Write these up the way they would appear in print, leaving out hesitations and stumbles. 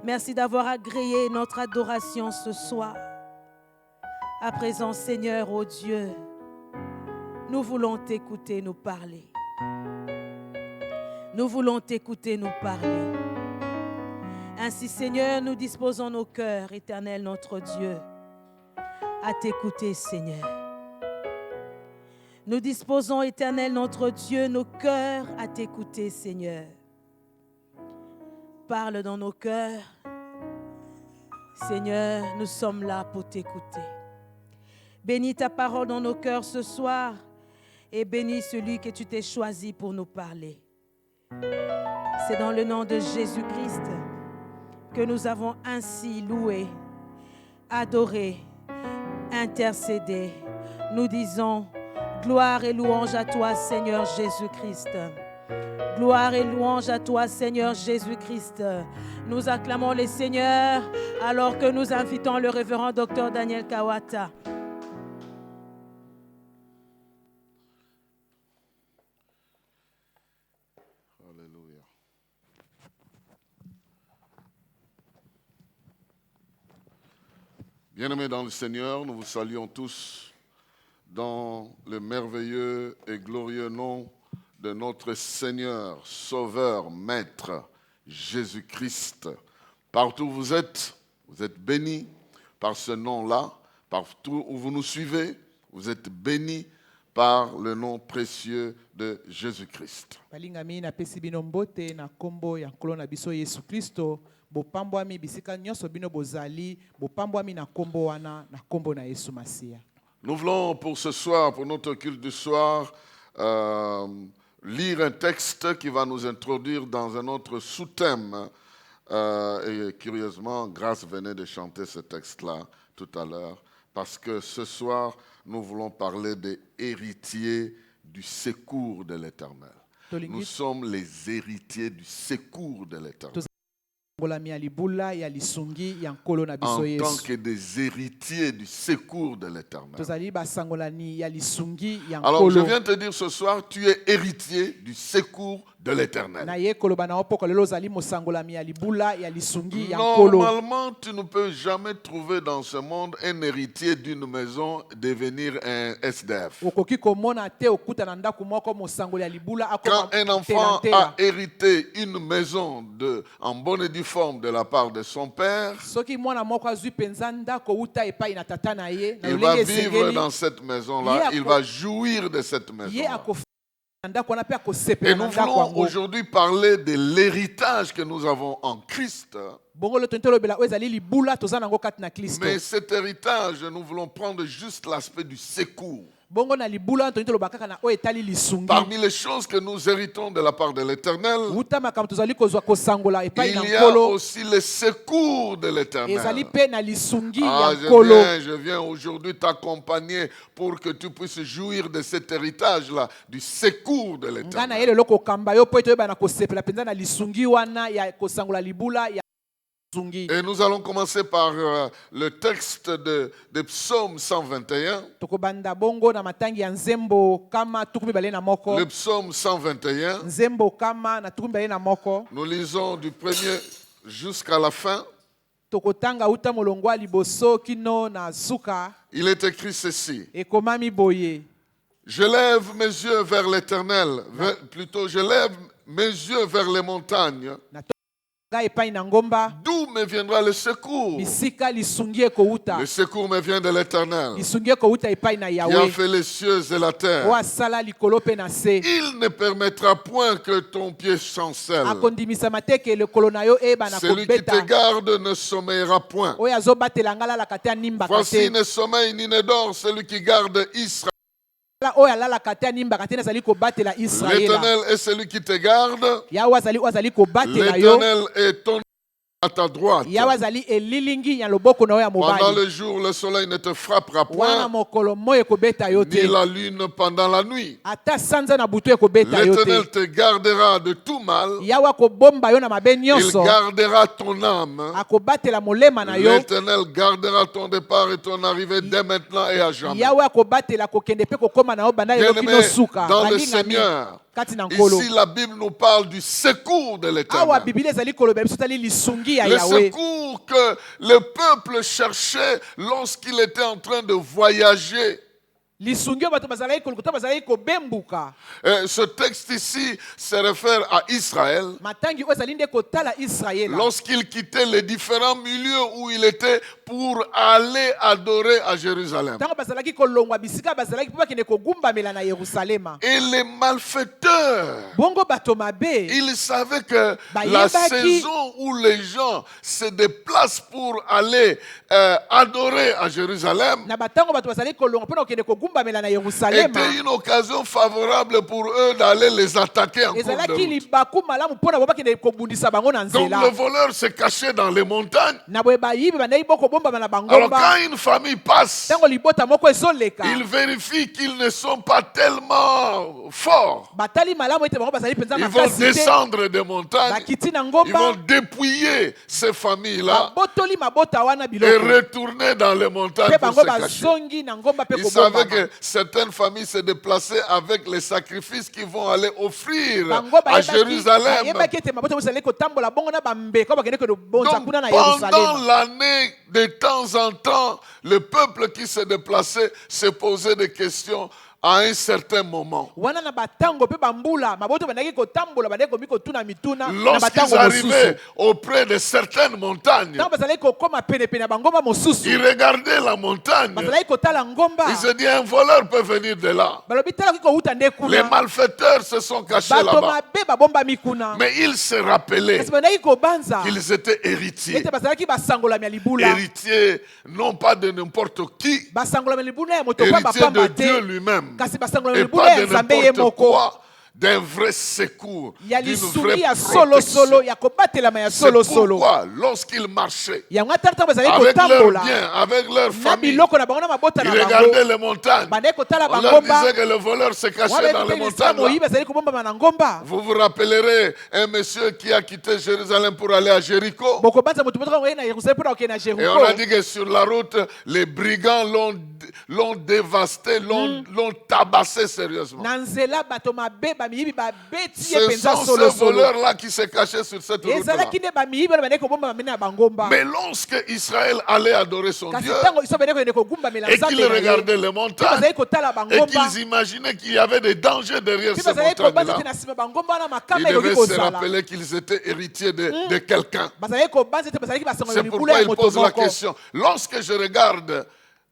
Merci d'avoir agréé notre adoration ce soir. À présent, Seigneur, ô Dieu, nous voulons t'écouter nous parler. Nous voulons t'écouter nous parler. Ainsi, Seigneur, nous disposons nos cœurs, Éternel notre Dieu, à t'écouter, Seigneur. Nous disposons, Éternel notre Dieu, nos cœurs à t'écouter, Seigneur. Parle dans nos cœurs. Seigneur, nous sommes là pour t'écouter. Bénis ta parole dans nos cœurs ce soir et bénis celui que tu t'es choisi pour nous parler. C'est dans le nom de Jésus-Christ que nous avons ainsi loué, adoré, intercédé. Nous disons gloire et louange à toi, Seigneur Jésus-Christ. Gloire et louange à toi, Seigneur Jésus-Christ. Nous acclamons les seigneurs alors que nous invitons le révérend docteur Daniel Kawata. Alléluia. Bien-aimés dans le Seigneur, nous vous saluons tous dans le merveilleux et glorieux nom de notre Seigneur, Sauveur, Maître, Jésus-Christ. Partout où vous êtes bénis par ce nom-là. Partout où vous nous suivez, vous êtes bénis par le nom précieux de Jésus-Christ. Balingami na pesi bino mbote na kombo ya nkolo na biso Yesu Kristo, bopambwami bisika nyonso bino bozali, bopambwami na kombo wana na kombo na Yesu Masia. Nous voulons pour ce soir, pour notre culte du soir, lire un texte qui va nous introduire dans un autre sous-thème. Et curieusement, Grâce venait de chanter ce texte-là tout à l'heure, parce que ce soir, nous voulons parler des héritiers du secours de l'Éternel. Nous sommes les héritiers du secours de l'Éternel. En tant que des héritiers du secours de l'Éternel. Alors je viens te dire ce soir, tu es héritier du secours de l'Éternel. Normalement, tu ne peux jamais trouver dans ce monde un héritier d'une maison devenir un SDF. Quand un enfant a hérité une maison en bonne et due forme de la part de son père, il va vivre dans cette maison-là, il va jouir de cette maison-là. Et nous voulons aujourd'hui parler de l'héritage que nous avons en Christ. Mais cet héritage, nous voulons prendre juste l'aspect du secours. Parmi les choses que nous héritons de la part de l'Éternel, il y a aussi le secours de l'Éternel. Je viens aujourd'hui t'accompagner pour que tu puisses jouir de cet héritage-là, du secours de l'Éternel. Et nous allons commencer par le texte de Psaume 121. Le Psaume 121. Nous lisons du premier jusqu'à la fin. Il est écrit ceci. Je lève mes yeux vers l'Éternel. Plutôt, je lève mes yeux vers les montagnes. D'où me viendra le secours? Le secours me vient de l'Éternel, qui a fait les cieux et la terre. Il ne permettra point que ton pied chancelle. Celui qui te garde ne sommeillera point. Voici ne sommeille ni ne dort celui qui garde Israël. L'Éternel est celui qui te garde. L'Éternel est ton à ta droite. Pendant le jour, le soleil ne te frappera point, ni la lune pendant la nuit. L'Éternel te gardera de tout mal. Il gardera ton âme. L'Éternel gardera ton départ et ton arrivée dès maintenant et à jamais. Bien-aimés dans le Seigneur, kati na nkolo. Ici, la Bible nous parle du secours de Awa l'Éternel. Biblia ezali koloba biso tali lisungi ya Le Yahweh. secours que le peuple cherchait lorsqu'il était en train de voyager. Lisungi bato bazalaki kolokota bazalaki kobembuka. Ce texte ici se réfère à Israël. Matangi oyo ezali nde kotala Israël. Lorsqu'il quittait les différents milieux où il était pour aller adorer à Jérusalem. Tango bazalaki kolongwa bisika bazalaki po bakende kogumbamela na Yerusalema. Et les malfaiteurs, Bongo bato mabe. ils savaient que la Bayebaki. saison où les gens se déplacent pour aller adorer à Jérusalem Na batango bato bazalaki kolongwa po na kokende kogumbamela na Yerusalema. était une occasion favorable pour eux d'aller les attaquer en cours de Ezalaki route. libaku malamu po na bo bakende kobundisa bango na Donc nzela. le voleur se cachait dans les montagnes. Na boye bayibi bandai boko bombama na Alors bangomba. quand une famille passe, Tango libota moko ezoleka. ils vérifient qu'ils ne sont pas tellement forts. Batali malamu ete bango bazali penza Ils vont makasi te. descendre des montagnes. Bakiti na Ils vont ngomba. dépouiller ces familles-là Babotoli mabota wana et biloko. retourner dans les montagnes Pe pour bango se cacher. bazongi na ngomba pe Ils savaient kobombama. que certaines familles se déplaçaient avec les sacrifices qu'ils vont aller offrir Bango à Jérusalem. bayebaki ete mabota bazali kotambola bongo na bambeka bakende kobonza Donc kuna na pendant Yerusalema. l'année, de temps en temps, le peuple qui se déplaçait se posait des questions à un certain moment. Wana na batango pe bambula maboto bandaki kotambola bandaki komi kotuna mituna na Lorsqu'ils batango arrivaient mosusu. auprès de certaines montagnes, Tango bazali kokoma pene pene ya bangomba mosusu. ils regardaient la montagne. Bazali kotala ngomba. Ils se disaient, un voleur peut venir de là. Balobi tala kiko uta nde Les kuna. malfaiteurs se sont cachés Bato là-bas. mabe babomba mikuna. Mais ils se rappelaient Kasi bandaki kobanza. qu'ils étaient héritiers. Ete bazalaki basangolami ya libula. Héritiers, non pas de n'importe qui, Basangolami ya libula ya moto kwa héritiers bapamba de Dieu te. lui-même. Kasi basangolami Et ya libula pas ya de nzambe ye n'importe moko. quoi, d'un vrai secours, Ya d'une lisungi vraie ya solo solo protection. ya kobatelama ya C'est solo solo. pourquoi, lorsqu'ils marchaient, Yango ata ntango bazali avec leurs kotambola. biens, avec leur Na famille, biloko na bango na mabota ils na bango. regardaient les montagnes. Bandaki kotala On leur bangomba. disait que le voleur se cachait Wana dans les ete montagnes. moyi Là. bazali kobombama na ngomba. Vous vous rappellerez un monsieur qui a quitté Jérusalem pour aller à Jéricho. Bokobanza moto moto oye na Yerusalem pour okende na Et on a Jéricho. dit que sur la route, les brigands l'ont dévasté, l'ont tabassé sérieusement. Na nzela bato mabe bamiyibi babeti ye Ce penza sont solo ces solo. voleurs-là qui se cachaient sur cette route-là. Ezalaki nde bamiyibi wana bandaki kobombama mene na bangomba. Mais lorsque Israël allait adorer son Kasi Dieu ntango iso bandaki kokende kogumbamela et nzambe qu'ils na ye. regardaient les Pe montagnes bazali kotala et bangomba. qu'ils imaginaient qu'il y avait des dangers derrière Pe ces bazali kobanza montagnes-là, te na nsima bangomba wana ils makama ekoki devaient se kozala. rappeler qu'ils étaient héritiers de quelqu'un. Bazali kobanza te bazalaki basangolami C'est libula pourquoi ya il moto pose la moko. question. Lorsque je regarde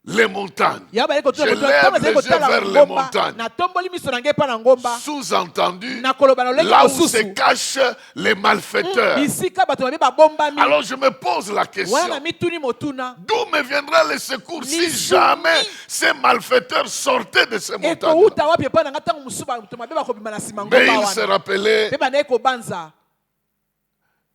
les montagnes, Ya bazali kotuna je moto ntango lève bazali les yeux kotala vers les ngomba. montagnes. Na tomboli miso na ngai pa na ngomba. Sous-entendu, Na koloba na lolenge là où se mosusu. cachent les malfaiteurs. Bisika bato mabe babombami. Alors je me pose la question. Wana mituni motuna. D'où me viendra le secours si Lisumi. jamais ces malfaiteurs sortaient de ces montagnes? Ekouta wapi epai na nga ntango mosusu bato mabe bakobima na nsima Mais ngomba il se wana. rappelait, Pe bandaki kobanza.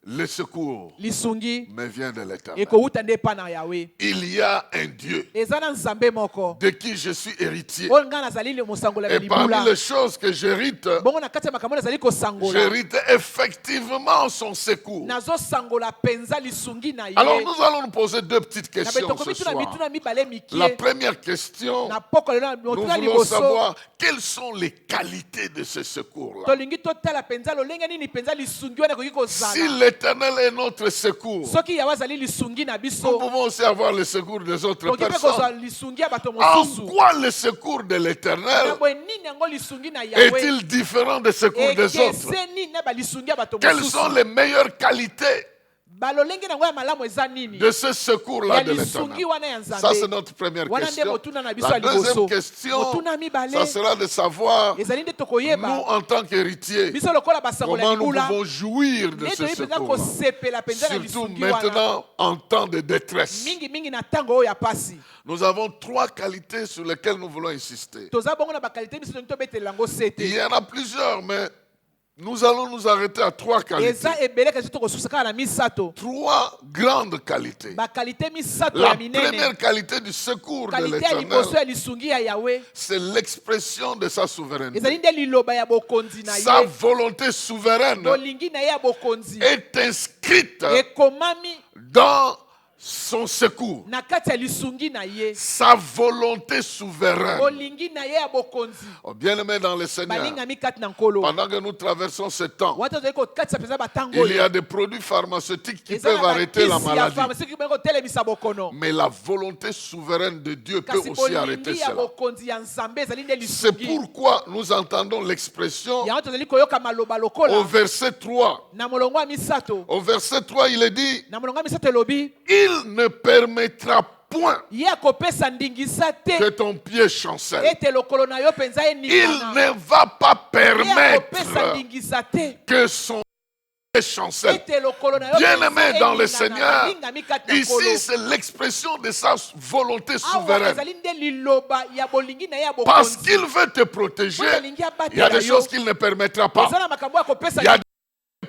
le secours Lisungi me vient de l'Éternel. ekouta nde epai na Yawe. Il y a un Dieu Eza na nzambe moko. de qui je suis héritier. Oyo ngai nazali le mosangolami ya Et parmi libula. les choses que j'hérite, Bongo na kati ya makambo nazali kosangola. j'hérite effectivement son secours. Nazosangola penza lisungi na ye. Alors nous allons nous poser deux petites Na questions betoko ce mituna soir. mituna mibale La mikie. première question, Na poko lelo na nous motuna voulons liboso. savoir quelles sont les qualités de ce secours-là. Tolingi totala penza lolenge nini penza lisungi wana ekoki kozala. Si l'Éternel est notre secours, Soki yawe azali lisungi na nous biso. pouvons aussi avoir le secours des autres Toki mpe kozwa personnes. lisungi ya bato En mosusu. quoi le secours de Na l'Éternel boye nini yango lisungi na Yawe. est-il différent des secours des autres? Ekeseni na ba lisungi ya bato Quelles sont mosusu. les meilleures qualités Balolenge nango ya malamu eza nini? de ce secours-là Ya de lisungi l'Éternel? wana ya Ça, Nzambe. c'est notre première Wana nde question. motuna na biso La ya liboso. deuxième question, Motuna mibale. ça sera de savoir, Ezali nde nous, tokoyeba. en tant qu'héritiers, Biso lokola basangola comment nous libula. pouvons jouir de Nde ce toyebi penza secours-là. kosepela penza na Surtout lisungi wana. maintenant, en temps de détresse. Mingi mingi na tango oyo ya pasi. Nous avons trois qualités sur lesquelles nous voulons insister. Toza bongo na bakalite biso tolingi tobetela yango Il sete. y en a plusieurs, mais nous allons nous arrêter à trois qualités. Eza ebele kasi tokosusa kaka na misato. Trois grandes qualités. Bakalite misato La ya minene. première qualité du secours de Kalite ya liboso l'Éternel, ya lisungi ya Yawe. c'est l'expression de sa souveraineté. Ezali nde liloba ya bokonzi na Sa ye. volonté souveraine Bolingi na ye ya bokonzi. est inscrite Ekomami dans son secours, na kati ya lisungi na ye sa volonté souveraine. bolingi na ye ya bokonzi Oh, bien-aimés dans le Seigneur, balingami kati na nkolo pendant que nous traversons ce temps, wata tozali kokatisa mpenza batango il y oyo a des produits pharmaceutiques qui eza peuvent na arrêter la bakisi ya maladie. pharmacie qui peut kotelemisa bokono Mais la volonté souveraine de Dieu peut kasi aussi arrêter bolingi ya cela. bokonzi ya nzambe ezali nde C'est lisungi pourquoi nous entendons l'expression yango tozali koyoka maloba au lokola verset 3. na molongo ya misato Au verset 3, il est dit, na molongo ya misato elobi il ne permettra point ye akopesa ndingisa te que ton pied chancelle. ete lokolo na yo mpenza Il eningana ne va pas ye akopesa permettre ndingisa te que son pied chancelle. ete lokolo na yo Bien-aimé dans le mpenza Seigneur, balingami kati na nkolo ici c'est l'expression de sa volonté awa souveraine. ezali nde liloba ya bolingi na ye ya Parce bokonzi qu'il veut te protéger, po alingi il y a abatela des yo choses qu'il ne permettra pas. eza na makambo ya kopesa Il y a des choses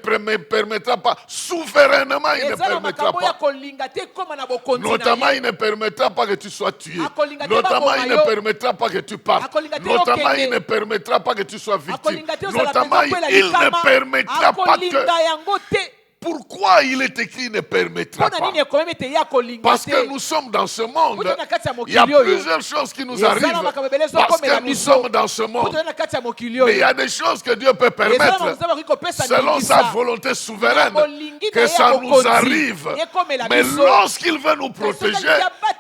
qu'il ne permettra pas. Souverainement, il ne eza na permettra makambo ya pas. kolinga te ekóma na bokonzi na Notamment, ye il ne permettra pas que tu sois tué. Akolinga te Notamment, bakoma il ne yo. permettra pas que tu partes. Akolinga te Notamment, okende. il ne permettra pas que tu sois victime. akolinga te ozala Notamment, mpenza mpo il ne likama permettra pas que... akolinga yango te Pourquoi il est écrit il ne permettra mpo na pas? nini ekomemi ete ye akolinga Parce te que nous sommes dans ce monde. Kuta na kati ya Il y a mokili oyo plusieurs choses qui nous Eza na arrivent makambo ebele parce ezokomela que nous biso. sommes dans ce monde. Kuta na kati ya mokili Mais il y oyo a des choses que Dieu peut eza na permettre makambo akoki kopesa selon sa ndingisa volonté souveraine Na bolingi que na ye ça ya nous bokonzi. arrive. Ekomela Mais biso. lorsqu'il veut nous protéger, soki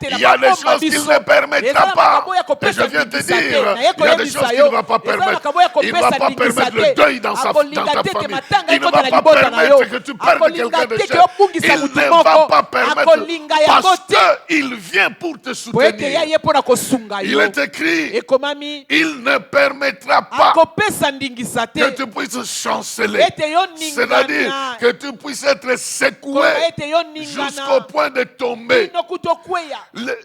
il y a des abatela choses qu'il biso. ne permettra Eza na pas. makambo ya Et kopesa je viens de te ndingisa te. dire, Na ye il y a des koyebisa choses qu'il yo. ne va pas Eza na permettre. makambo ya Il ne va kopesa pas ndingisa permettre le te. deuil dans ta Akolinga te ete famille. matanga Il ne ekota va na pas libota na yo. permettre que tu perdes Akolinga quelqu'un de te cher. ke obungisa Il mutu ne moko. va pas permettre Akolinga yango parce te. qu'il vient pour te po ete soutenir. ya ye mpo na kosunga Il yo est écrit, ekomami il ne permettra pas akopesa ndingisa que te tu puisses chanceler. ete yo C'est-à-dire ningana que tu puisses être secoué koloba ete yo jusqu'au ningana point de tomber. bino kuta okweya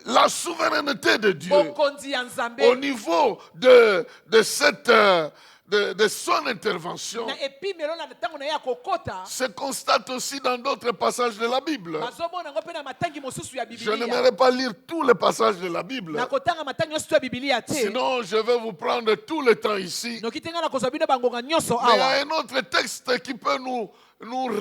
La souveraineté de Dieu bokonzi ya nzambe au niveau de son intervention na epimelo na ntango na ye ya kokota se constate aussi dans d'autres passages de la Bible. bazomona yango mpe na matangi mosusu ya Je bibilia n'aimerais pas lire tous les passages de la Bible. na kotanga matangi nyonso to ya bibilia te Sinon, je vais vous prendre tout le temps ici. noki te ngai na kozwa bino bangonga nyonso Mais il y awa a un autre texte qui peut nous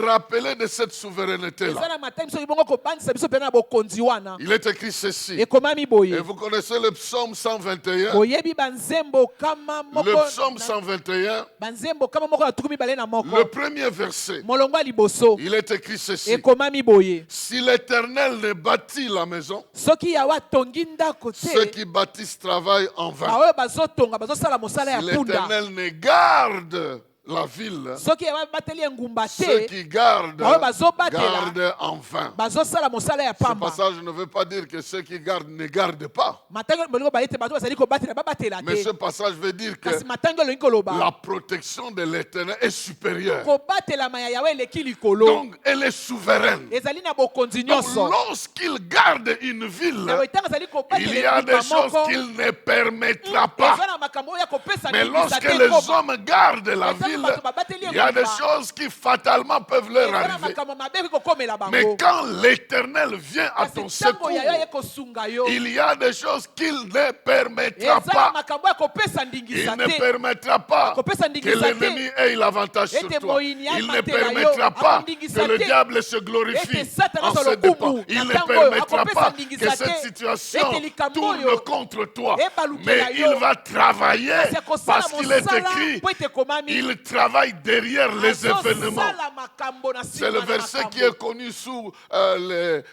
rappeler de cette eza souveraineté-là. na matangi soki bongo kobandisa biso pene na bokonzi wana Il est écrit ceci. ekomami Et boye vous connaissez le psaume 121. boyebi banzembo kama Le moko psaume 121, banzembo kama moko na tuku mibale na moko le premier verset, molongo ya liboso il est écrit ceci. ekomami boye Si l'Éternel ne bâtit la maison, soki yawe atongi ndako ceux te qui bâtissent travaillent en vain. baoyo bazotonga bazosala mosala Si ya punda l'Éternel ne garde la ville, soki yawe abateli engumba ceux te qui gardent, baoyo bazobatela gardent en vain. bazosala mosala ya Ce pamba passage ne veut pas dire que ceux qui gardent ne gardent pas. matangi bolingo bayete bato bazali kobatela babatela Mais ce te passage veut dire que kasi matangi olongi koloba la protection de l'Éternel est supérieure. kobatelama ya yawe eleki likolo Donc, elle est souveraine. ezali na bokonzi Donc, nyonso lorsqu'il garde une ville, na boyitanga azali il y a kobatela des ekipa choses moko qu'il ne permettra pas. eza na makambo oyo akopesa Mais ndingisa lorsque te les koma hommes gardent la Eza na ville, bato babateli il y a des engumba. choses qui fatalement peuvent leur eza na arriver. makambo mabe ekoki kokomela Mais bango quand l'Éternel vient à kasi ton ntango secours, yayo aye kosunga yo il y a des choses qu'il ne permettra eza na pas. makambo ya kopesa Il ndingisa ne te permettra pas Akopesa que ndingisa te. l'ennemi ait l'avantage sur Ete toi. moyini Il ne amatela yo. permettra pas Akondingisa que le te. diable se glorifie Ete Satan en aza ses lokumu. dépens. Il Na ne tango oyo, permettra akopesa pas ndingisa que te. cette situation Ete likambo tourne oyo. contre toi. Ebalukela Mais yo. il va travailler kasi akosala parce qu'il est mosala écrit, mpo ete ekomami il travaille derrière les événements. azosala makambo na C'est nsima le na verset makambo. qui est connu sous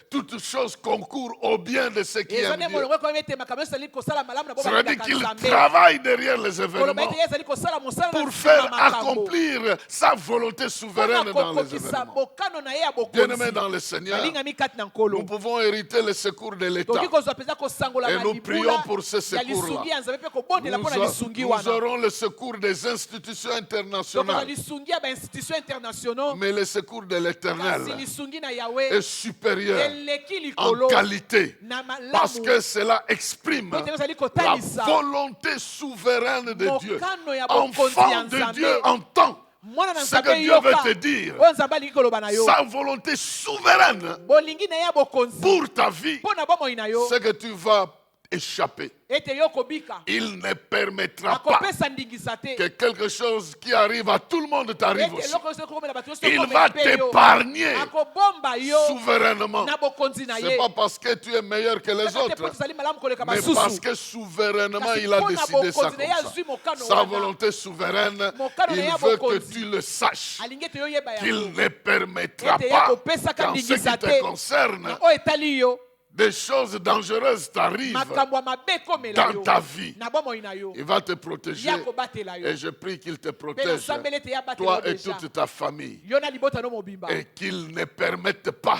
toutes choses concourent au bien de ceux qui eza aiment nde Dieu. molongo ekomami ete makambo nyonso ezali kosala malamu na Ça veut dire bobalingaka qu'il nzambe travaille derrière les koloba événements ete ye ezali kosala mosala na pour nsima faire na makambo accomplir sa volonté souveraine mpona dans les kokokisa événements. bokano na ye ya Bien-aimés bokonzi dans le Seigneur, balingami kati na nous nkolo pouvons hériter le secours de l'État. tokoki kozwa mpenza kosangola Et na nous libula prions pour ce ya secours-là. lisungi ya nzambe mpe kobondela mpo na lisungi Nous wana aurons le secours des institutions tokozwa internationales. lisungi ya bainstitution internationaux Mais le secours de kasi l'Éternel lisungi na est yawe supérieur eleki en likolo qualité. na Parce malamu que cela exprime po ete ezali la kotalisa volonté souveraine de Dieu. mokano ya bokonzi Enfant ya de nzambe Dieu entend mwana na ce que nzambe Dieu veut yoka te dire. oyo nzambe alingi koloba na yo Sa volonté souveraine bolingi na ye ya bokonzi pour ta vie, mpo na bomoi na yo c'est que tu vas échapper. ete yo kobika Il ne permettra pas akopesa ndingisa te que quelque chose qui arrive à tout le monde t'arrive ete aussi. eloko nyonso ekomela bato nyonso Il ekomela va mpe yo. t'épargner akobomba yo souverainement. na bokonzi na Ce ye n'est pas parce que tu es meilleur que les Kaka te po autres, tozali malamu koleka mais parce basusu que souverainement Kasi il a mpona décidé ça bokonzi na ye comme azwi ça. mokano Sa wana. volonté souveraine, Mokano na il ye veut que bokonzi. tu le saches. alingi ete yo yeba Qu'il yango ne permettra ete ye pas kopesaka qu'en ce ndingisa qui te te concerne, na oyo etali yo des choses dangereuses t'arrivent makambo ya mabe ekomela dans yo ta vie. na bomoi na yo Il va te protéger ya kobatela yo et je prie qu'il te mpe protège, nasambeli ete ya batela toi yo et deja toute ta famille, yo na libota no mobimba et qu'il ne permette pas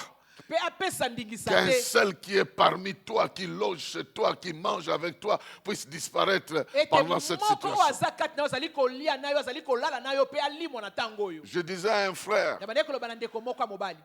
mpe apesa ndingisa qu'un te seul qui est parmi toi, qui loge chez toi, qui mange avec toi, puisse disparaître ete pendant cette moko oyo situation. aza kati na yo azali kolia na yo azali kolala na yo mpe alimwa na ntango oyo Je disais à un frère na bandeki koloba na ndeko moko ya mobali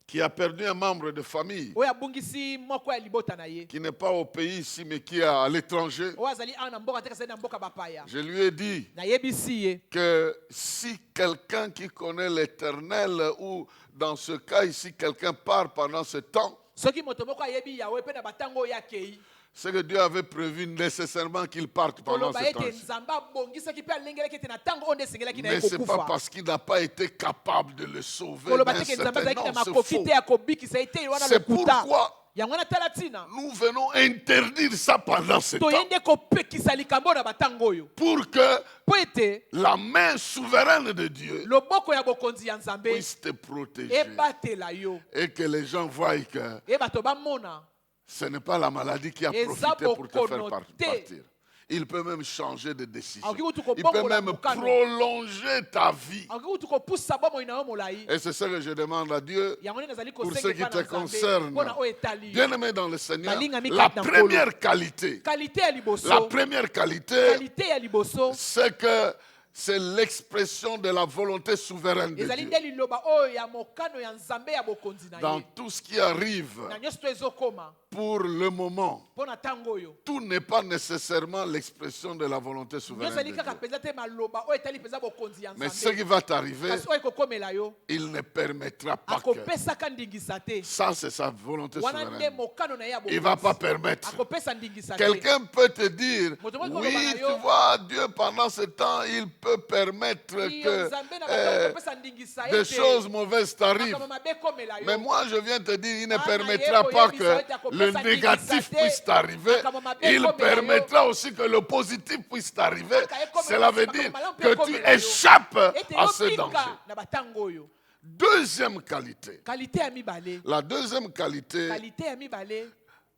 qui a perdu un membre de famille, oyo abungisi moko ya libota na ye qui n'est pas au pays ici, mais qui est à l'étranger, oyo azali awa na mboka te kasi azali na mboka bapaya je lui ai dit nayebisi ye que si quelqu'un qui connaît l'Éternel, ou dans ce cas ici, quelqu'un part pendant ce temps, soki moto moko ayebi yawe mpe na batango oyo akei c'est que Dieu avait prévu nécessairement qu'il parte pendant koloba ce temps. ete nzambe abongisaki mpe alengelaki ete na ntango oyo nde esengelaki na ye Mais ce n'est pas kokufa parce qu'il n'a pas été capable de le sauver. koloba d'un teke nzambe certain azalaki na nom, c'est makoki faux. te ya kobikisa ye te wana C'est lokuta pourquoi yango wana tala ntina nous venons interdire ça pendant ce temps. toye nde kopekisa likambo na batango oyo Pour que mpo ete la main souveraine de Dieu loboko ya bokonzi ya nzambe puisse te protéger. ebatela yo Et que les gens voient que e bato bamona ce n'est pas la maladie qui a Et profité ça, pour te faire bokono te. partir. Il peut même changer de décision. Akoki kutu Il peut kobongola même mokano. prolonger ta vie. akoki kutu kopusa bomoi na yo molai Et c'est ce que je demande à Dieu yango nde nazali pour ce kosenga qui epai te na nzambe concerne. mpo na oyo etali yo Bien-aimé dans le Seigneur, Balingami la kati na première qualité, kalite ya liboso la première qualité, kalite ya liboso c'est que c'est l'expression de la volonté souveraine de ezali Dieu. nde liloba oyo ya mokano ya nzambe ya bokonzi na Dans ye tout ce qui arrive, na nyonso to ezokoma pour le moment, mpo na ntango oyo tout n'est pas nécessairement l'expression de la volonté souveraine nyonso de ezali kaka Dieu. mpenza te maloba oyo etali mpenza bokonzi ya Mais ce nzambe qui va t'arriver, kasi oyo ekokomela yo il ne permettra pas que. akopesaka ndingisa te Ça, c'est sa volonté wana nde souveraine. mokano na ye ya Il ne va pas bokonzi permettre. akopesa ndingisa te Quelqu'un peut te dire, Moto moko oui, koloba na tu yo. vois, Dieu, pendant ce temps, il peut permettre iyo que nzambe na bato akopesa ndingisa ye des te choses mauvaises t'arrivent. makambo mabe ekomela yo Mais moi, je viens te dire, il ne Ah, permettra naye pas boyebi que saote akopesa le négatif ndingisa te. puisse t'arriver. Makambo mabe Il ekomela yo. permettra aussi que le positif puisse t'arriver. Aka ekomela Cela veut makambo dire malamu mpe que tu ekomela yo. échappes ete à ce yobika danger. na batango oyo Deuxième qualité. kalite ya mibale La deuxième qualité, kalite ya mibale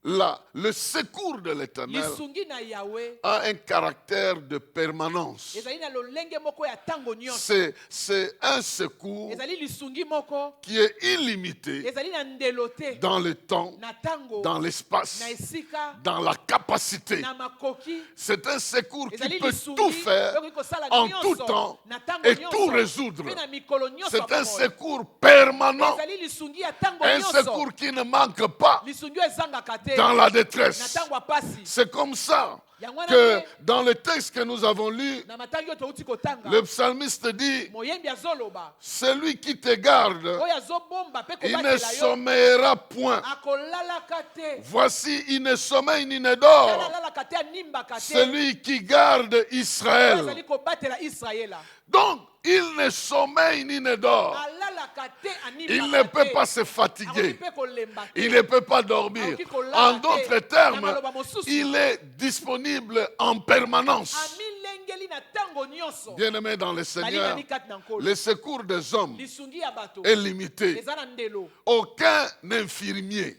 le secours de l'Éternel lisungi na yawe a un caractère de permanence. ezali na lolenge moko ya ntango nyonso C'est un secours ezali lisungi moko qui est illimité ezali na ndelo te dans le temps, na ntango dans l'espace, na esika dans la capacité. na makoki C'est un secours qui ezali peut lisungi tout faire oyo kosala en nyonso tout temps na ntango et nyonso, tout résoudre. mpe na mikolo nyonso C'est ya un bomoi. secours permanent, ezali lisungi ya ntango un nyonso secours qui ne manque pas lisungi oyo ezangaka te dans la na détresse. ntango ya pasi C'est comme ça yango wana que mpe dans le texte que nous avons lu, na matangi oyo touti kotanga le psalmiste dit, moyembi azoloba celui qui te garde, oyo azobomba mpe il ne kobatela yo sommeillera point. akolalaka te Voici, il ne sommeille ni ne dort. alalaka te animbaka te Celui qui garde oyo Israël. azali kobatela israela Donc, il ne sommeille ni ne dort. alalaka te Il ne animbaka peut te pas se akoki fatiguer. mpe kolemba te Il ne peut pas dormir. akoki kolala En te. d'autres Na termes, maloba mosusu il est disponible en permanence. amilengeli na ntango nyonso Bien-aimé dans le Seigneur, balingami kati na nkolo le secours des hommes lisungi ya bato est limité. eza na ndelo Aucun infirmier,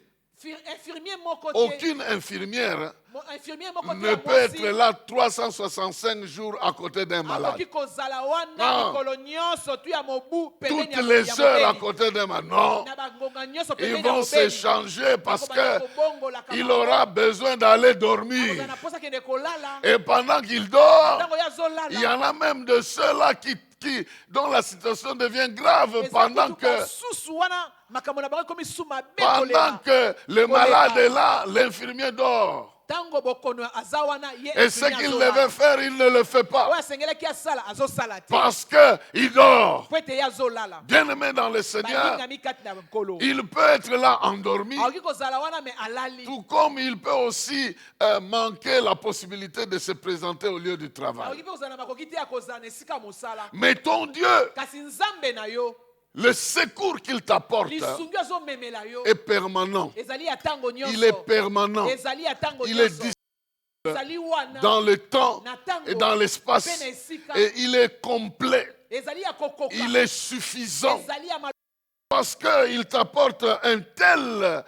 infirmier moko te aucune infirmière infirmier moko te ne ya peut être mwasi là 365 jours à côté d'un malade. akoki kozala wana Non. mikolo nyonso tu ya mobu pembeni Toutes ya les ya heures à mobeli. côté d'un malade. Non. na bangonga nyonso Ils pembeni ya vont mobeli s'échanger parce Bakobanda que kobongolaka il bango. aura besoin d'aller dormir. Akozala na posa kende kolala Et pendant qu'il dort, ntango ye il y azolala en a même de ceux-là dont la situation devient grave Eza pendant kutu que, basusu wana makambo na bango ekomi su mabe pendant kolela que le Koleka. malade est là, l'infirmier dort. ntango bokono aza wana ye Et ce insomnie qu'il azolala. devait faire, il ne le fait pas. Oyo asengelaki asala azosala te Parce qu'il dort. po ete ye azolala. Bien-aimé dans le Seigneur, Balingami kati na nkolo il peut être là endormi, akoki kozala wana me alali tout comme il peut aussi manquer la possibilité de se présenter au lieu du travail. akoki mpe kozala na makoki te ya kozala na esika mosala Mais ton Dieu, kasi nzambe na yo le secours qu'il t'apporte lisungi azomemela yo est permanent. ezali ya ntango Il est nyonso permanent. ezali ya ntango Il est nyonso dis- ezali wana dans le temps na ntango et dans l'espace. mpe na esika Et il est complet. ezali ya kokoka Il est suffisant. ezali ya Parce qu'il t'apporte un tel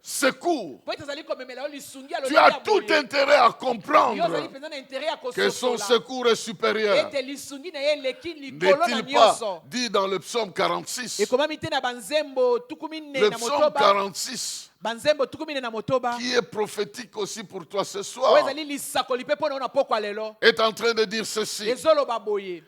secours. po ete ezali komemela yo lisungi Tu alobi as ya tout boye intérêt à yo ozali comprendre mpenza na intere ya que son kososola secours est supérieur. ete lisungi na ye eleki likolo na N'est-il pas nyonso dit dans le psaume 46? ekomami te na banzembo tukumi Le nne na psaume motoba 46 banzembo tukumi nne na motoba qui est prophétique aussi pour toi ce oyo soir ezali lisakoli mpe mpo na yo na pokwa lelo est en train de dire ceci. ezoloba boye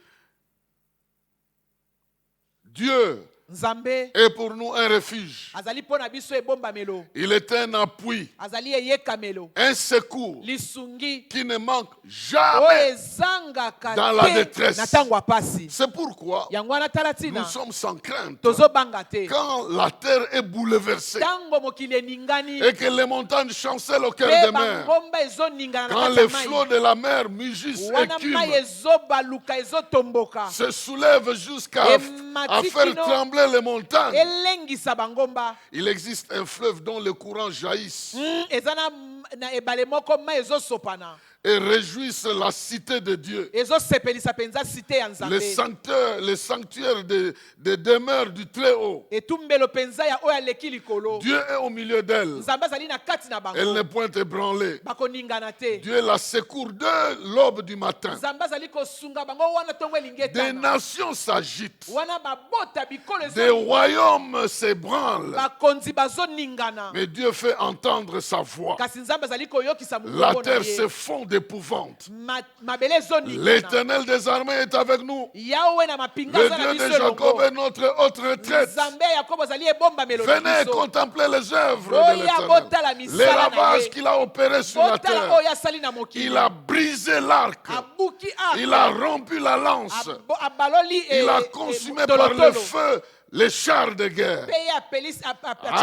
Dieu nzambe est pour nous un refuge. azali mpo na biso ebombamelo Il est un appui, azali eyekamelo un secours lisungi qui ne manque oyo jamais. ezangaka Dans la te détresse. na ntango ya pasi C'est pourquoi yango wana tala nous ntina sommes sans crainte tozobanga te quand la terre est bouleversée ntango mokili eningani et que les montagnes chancellent au cœur mpe des mers. bangomba ezoningana na Quand kati les ya flots mai de la mer mugissent et wana mai cument, ezobaluka ezotomboka se soulèvent jusqu'à Et à faire Matikino- trembler les montagnes. elengisa bangomba Il existe un fleuve dont le courant jaillisse eza na ebale moko mai ezosopana et réjouissent la cité de Dieu. ezosepelisa mpenza site ya nzambe Le sanctuaire des demeures du Très-Haut. etumbelo mpenza ya oyo aleki likolo Dieu est au milieu d'elle. nzambe azali na kati na Elle bango n'est point ébranlée. bakoningana te Dieu la secourt de l'aube du matin. nzambe azali kosunga bango wana ntongo elingi Des etana nations s'agitent. wana babota bikolo Des royaumes s'ébranlent. bakonzi bazoningana Mais Dieu fait entendre sa voix. kasi nzambe azali koyokisa La mongongo na terre se ye fond d'épouvante. mabele ezoningana L'Éternel des armées est avec nous. yawe na mapinga Le aza na Dieu de biso Jacob elongo est notre haute retraite. nzambe ya yakobo azali ebombamelo na Venez biso contempler les œuvres de Oya botala l'Éternel. misala Les na ravages ye. qu'il a opérés sur la botala terre. oyo asali na mokili Il a brisé l'arc. abuki Il a rompu la lance. abaloli Il a consumé par le feu les chars de guerre. mpe ye apelisi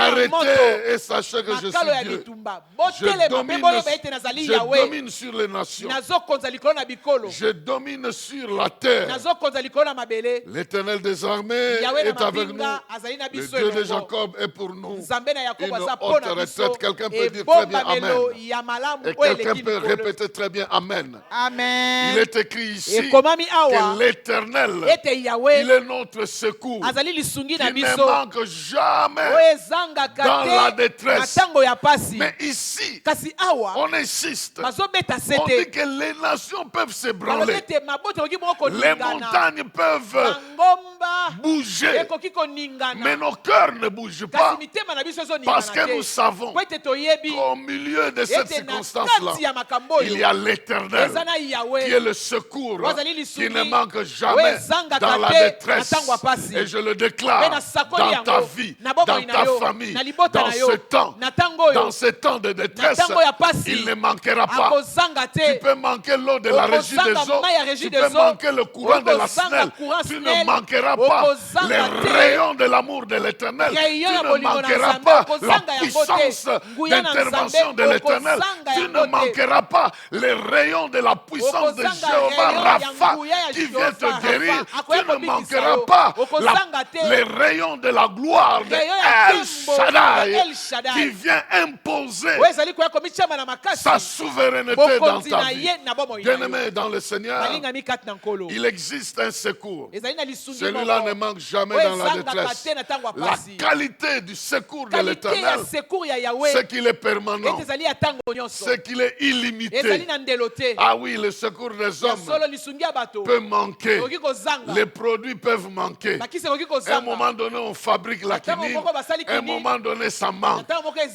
Arrêtez et sachez que je makalo ya suis Dieu. bitumba Je botelema mpe boyoba ete domine, nazali je yawe domine sur les nations. nazokonza likolo na bikolo Je domine sur la terre. nazokonza likolo na mabele L'Éternel des armées yawe na est avec nous. mapinga azali na Le biso Dieu de elongo Jacob est pour nous. nzambe na yakobo Une aza haute mpo na biso retraite. Quelqu'un peut dire très bien ebombamelo Amen. ya malamu Et oyo quelqu'un eleki peut likolo répéter très bien Amen. Il amen est écrit ici ekomami awa que l'Éternel, ete il yawe est notre secours. azali lisungi na Qui ne biso manque jamais. oyo ezangaka dans la te na détresse. ntango ya pasi Mais ici, kasi awa on insiste. bazobeta On sete dit que les nations peuvent se balobi branler. ete mabota ekoki moko Les koningana montagnes peuvent bangomba bouger. ekoki koningana Mais nos cœurs ne bougent kasi pas. mitema na biso Parce ezoningana que nous te savons po ete toyebi qu'au milieu de cette ete na circonstance-là, kati ya makambo il y oyo a l'Éternel eza na qui est yawe le secours Wazali qui lisungi, ne manque jamais wezangaka dans la te détresse. na ntango ya pasi. Et je le Mpe déclare na sakoli dans yango, ta vie, na bomoi dans na ta yo, famille, na libota dans na yo, ce temps, na ntango oyo, dans ce temps de détresse, na ntango ya pasi, il ne manquera pas. akozanga Tu te peux manquer l'eau de la régie des Okozanga eaux, mai ya régie tu des peux eaux, manquer le courant de la okozanga snelle, courant tu ne snelle, manqueras pas okozanga les te rayons de l'amour de l'Éternel, tu rayon ya ne bolingo na manqueras Nzambe, pas okozanga la yango te. puissance Nguya na d'intervention Nzambe, de l'Éternel, okozanga tu yango ne te. manqueras pas les rayons de la puissance de Okozanga Jéhovah rayon ya Rapha nguya ya qui vient te Jéhovah guérir, Rapha. tu Akoya ne kobikisa manqueras yo. pas Okozanga te. les rayons de la gloire de Rayon ya El tembo Shaddai ya El Shaddai. qui vient imposer oyo ezali koya komitiama na makasi sa souveraineté dans bokonzi ta na vie. ye na bomoi na yo Bien-aimé dans le Seigneur, balingami kati na nkolo il existe un secours. ezali na lisungi Celui-là ne moko manque jamais oyo dans la ezangaka détresse. te na ntango ya La pasi qualité du secours de kalite ya l'Éternel, secours ya yawe c'est qu'il est permanent, ete ezali ya ntango nyonso c'est qu'il est ezali illimité. na ndelo te Ah oui, le secours des ya hommes solo lisungi ya bato peut manquer. ekoki kozanga Les produits peuvent manquer. bakisi ekoki À un kozanga moment donné, on fabrique la ntango quinine. moko basali À un kinini moment donné, ça manque.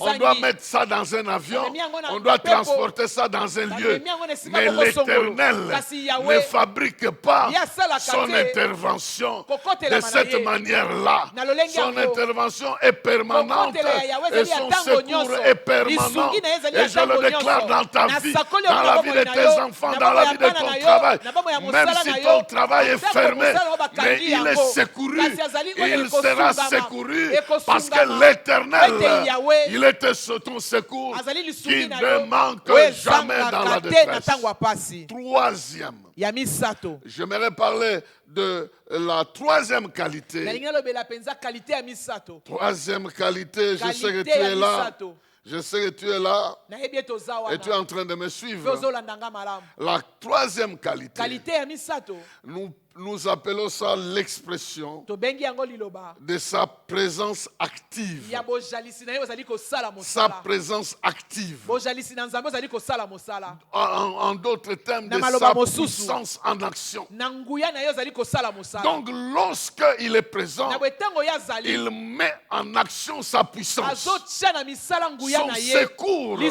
On doit mettre ça dans un avion. On doit transporter ça dans un lieu. Mais l'Éternel ne fabrique pas son intervention de cette manière-là. Son intervention est permanente et son secours est permanent. Et je le déclare dans ta vie, dans la vie de tes enfants, dans la vie de ton travail. Même si ton travail est fermé, mais il est secouru. Il sera secouru parce que l'Éternel, il était ton secours qui ne manque jamais dans la détresse. Troisième, j'aimerais parler de la troisième qualité. Troisième qualité, je sais que tu es là. Je sais que tu es là et tu es en train de me suivre. La troisième qualité, nous appelons ça l'expression de sa présence active. Sa présence active. En d'autres termes, de sa puissance en action. Donc, lorsqu'il est présent, il met en action sa puissance, son secours et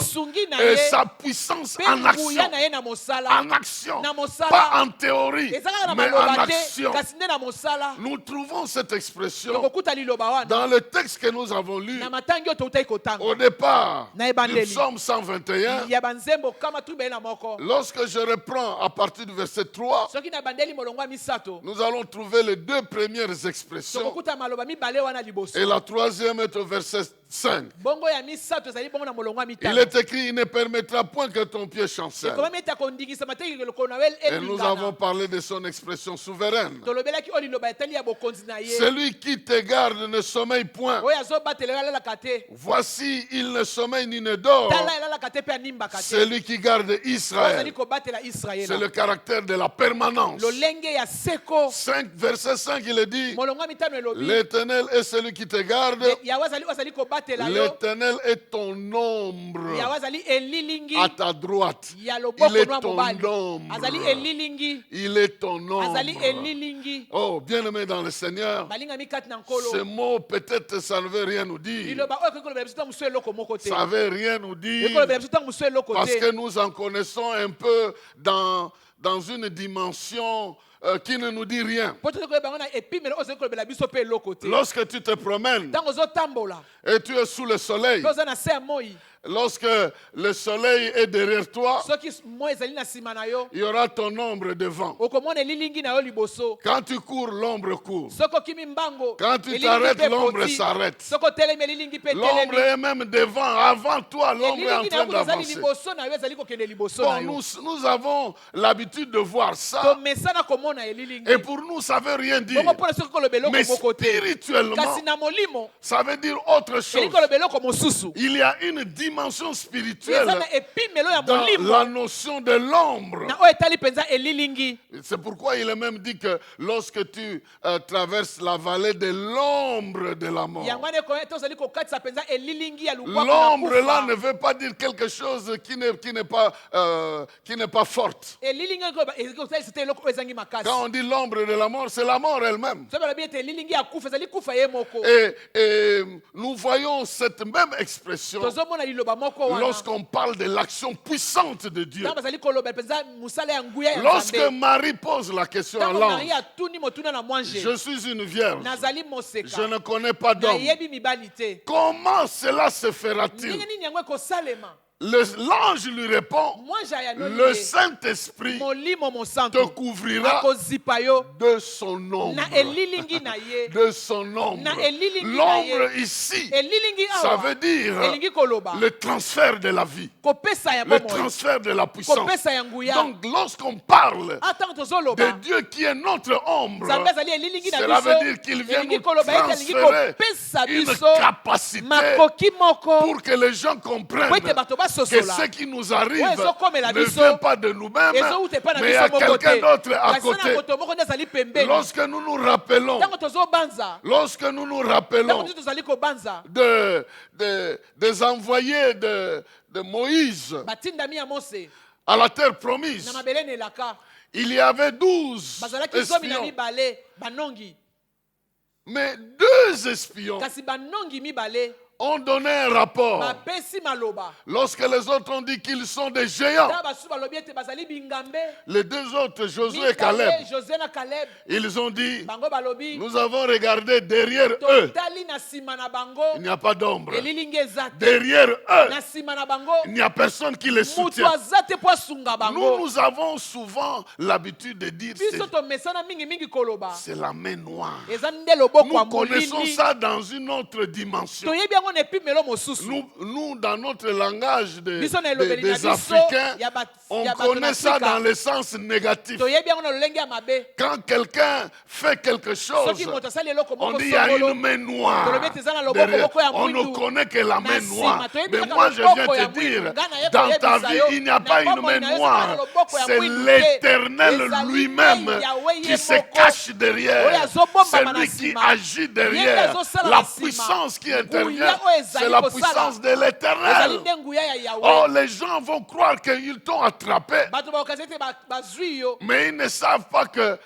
sa puissance en action. En action, pas en théorie, mais en action. Nous trouvons cette expression dans le texte que nous avons lu au départ du psaume 121. Lorsque je reprends à partir du verset 3, nous allons trouver les deux premières expressions et la troisième est au verset 5. Il est écrit, il ne permettra point que ton pied chancelle. Et nous avons parlé de son expression souveraine. Celui qui te garde ne sommeille point. Voici, il ne sommeille ni ne dort. Celui qui garde Israël. C'est le caractère de la permanence. 5, verset 5, il est dit, l'Éternel est celui qui te garde. L'Éternel est ton ombre à ta droite. Il est ton ombre. Il est ton ombre. Oh, bien-aimé dans le Seigneur, ce mot, peut-être, ça ne veut rien nous dire. Ça ne veut rien nous dire parce que nous en connaissons un peu dans une dimension qui ne nous dit rien. Lorsque tu te promènes et tu es sous le soleil, lorsque le soleil est derrière toi, il y aura ton ombre devant. Quand tu cours, l'ombre court. Quand tu t'arrêtes, l'ombre s'arrête. L'ombre est même devant. Avant toi, l'ombre est en train d'avancer. Bon, nous avons l'habitude de voir ça. Et pour nous, ça ne veut rien dire. Mais spirituellement, ça veut dire autre chose. Il y a une dimension spirituelle dans la notion de l'ombre. C'est pourquoi il est même dit que lorsque tu traverses la vallée de l'ombre de la mort, l'ombre là ne veut pas dire quelque chose qui n'est pas forte. Quand on dit l'ombre de la mort, c'est la mort elle-même. Et nous voyons cette même expression lorsqu'on parle de l'action puissante de Dieu. Lorsque Marie pose la question à l'ange, je suis une vierge, je ne connais pas d'homme. Comment cela se fera-t-il? L'ange lui répond, le Saint-Esprit te couvrira de son ombre. De son ombre. L'ombre ici, ça veut dire le transfert de la vie, le transfert de la puissance. Donc lorsqu'on parle de Dieu qui est notre ombre, cela veut dire qu'il vient nous transférer une capacité pour que les gens comprennent que ce qui nous arrive ne vient pas de nous-mêmes, mais il y a quelqu'un d'autre à côté. Lorsque nous nous rappelons des envoyés de Moïse à la terre promise, il y avait 12 espions. Mais 2 espions ont donné un rapport. bapesi maloba. Lorsque les autres ont dit qu'ils sont des géants, Ta basu balobi ete bazali bingambe. les deux autres, Josué et Caleb, Mibale, Josué na Caleb. ils ont dit, Bango balobi. nous avons regardé derrière eux, Totali na sima na bango. il n'y a pas d'ombre. Elilingi ezate. Derrière eux, Na sima na bango. il n'y a personne qui les Mutu soutient. azate po asunga bango. Nous avons souvent l'habitude de dire, Biso to mesana mingi mingi koloba. c'est la main noire. Eza nde loboko Nous ya connaissons molili. ça dans une autre dimension. Toyebi yango na epimelo mosusu. Nous, dans notre langage Biso na elobeli na des biso Africains, ya on bato connaît na ça Afrika. dans le sens négatif. Toyebi yango na lolenge ya mabe. Quand quelqu'un fait quelque chose, Soki moto asali eloko on moko dit il y a songolo. une main noire. Tolobi ete eza na loboko Derrière. moko ya On ne mwindu. connaît que la main Na noire. sima, toyebi Mais kaka moi, je loboko viens ya te mwindu. dire, Nga na ye dans ta koyebisa vie, yo, il n'y a na pas une bomoi main na yo, noire. ezala loboko ya C'est mwindu te. l'Éternel Ezali lui-même nde Yahweh qui ye se moko. cache Oyo derrière. azobomba C'est na lui qui sima. agit Ye derrière. azosala La na sima. puissance qui Nguya intervient, oyo ezali c'est la kosala. puissance de Ezali l'Éternel. nde nguya ya Yahweh. Oh, les gens vont croire qu'ils t'ont attrapé, Bato bakokazi ete bazwi yo. mais ils ne savent pas que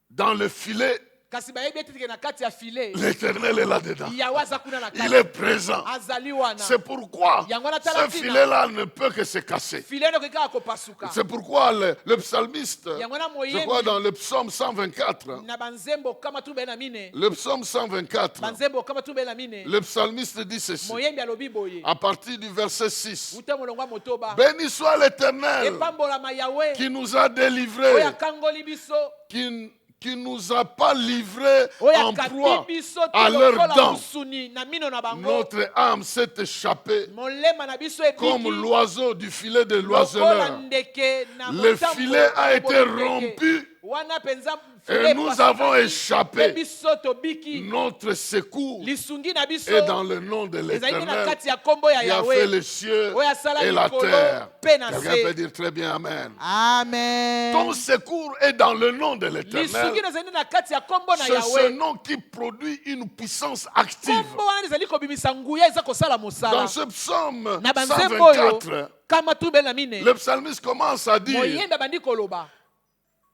dans le filet, Kasi bayebi ete ke na kati ya filet. l'Éternel est là-dedans. Yahweh aza kuna na Il kati. est présent. Azali wana. C'est pourquoi Yango na tala ce tina. filet-là ne peut que se casser. Filet ndoko ekaka kopasuka. C'est pourquoi le psalmiste, Yango na je crois moyebi. dans le psaume 124, Na banzembo kama tu be na mine. le psaume 124, Banzembo kama tu be na mine. le psalmiste dit ceci, Moyembi alobi boye. à partir du verset 6. Uta molongwa motoba. Béni soit l'Éternel Epambolama Yahweh. qui nous a Oya délivrés, kangoli biso. qui nous a pas livrés Oya en kati proie biso à to leurs lokola dents. musuni na mino na bango. Notre âme s'est échappée Molema na biso comme ebiki. l'oiseau du filet de Lokola l'oiseleur. ndeke na Le motambo filet a ya été ndeke. rompu Wana penza et filet nous pasukaki. avons échappé. Pe biso tobiki. Notre secours Lisungi na biso. est dans le nom de Ezali na l'Éternel kati ya kombo ya qui a fait Yahweh. les cieux Oya sala et la likolo, terre. pe na Quelqu'un se. peut dire très bien Amen. Amen. Ton secours est dans le nom de l'Éternel. Lisungi ezali na kati ya kombo na C'est ce Yahweh. nom qui produit une puissance active. Kombo wana ezali kobimisa nguya eza kosala mosala. Dans ce psaume Na banzembo oyo 124, kama tu be na mine. le psalmiste commence à dire, Moyembi abandi koloba.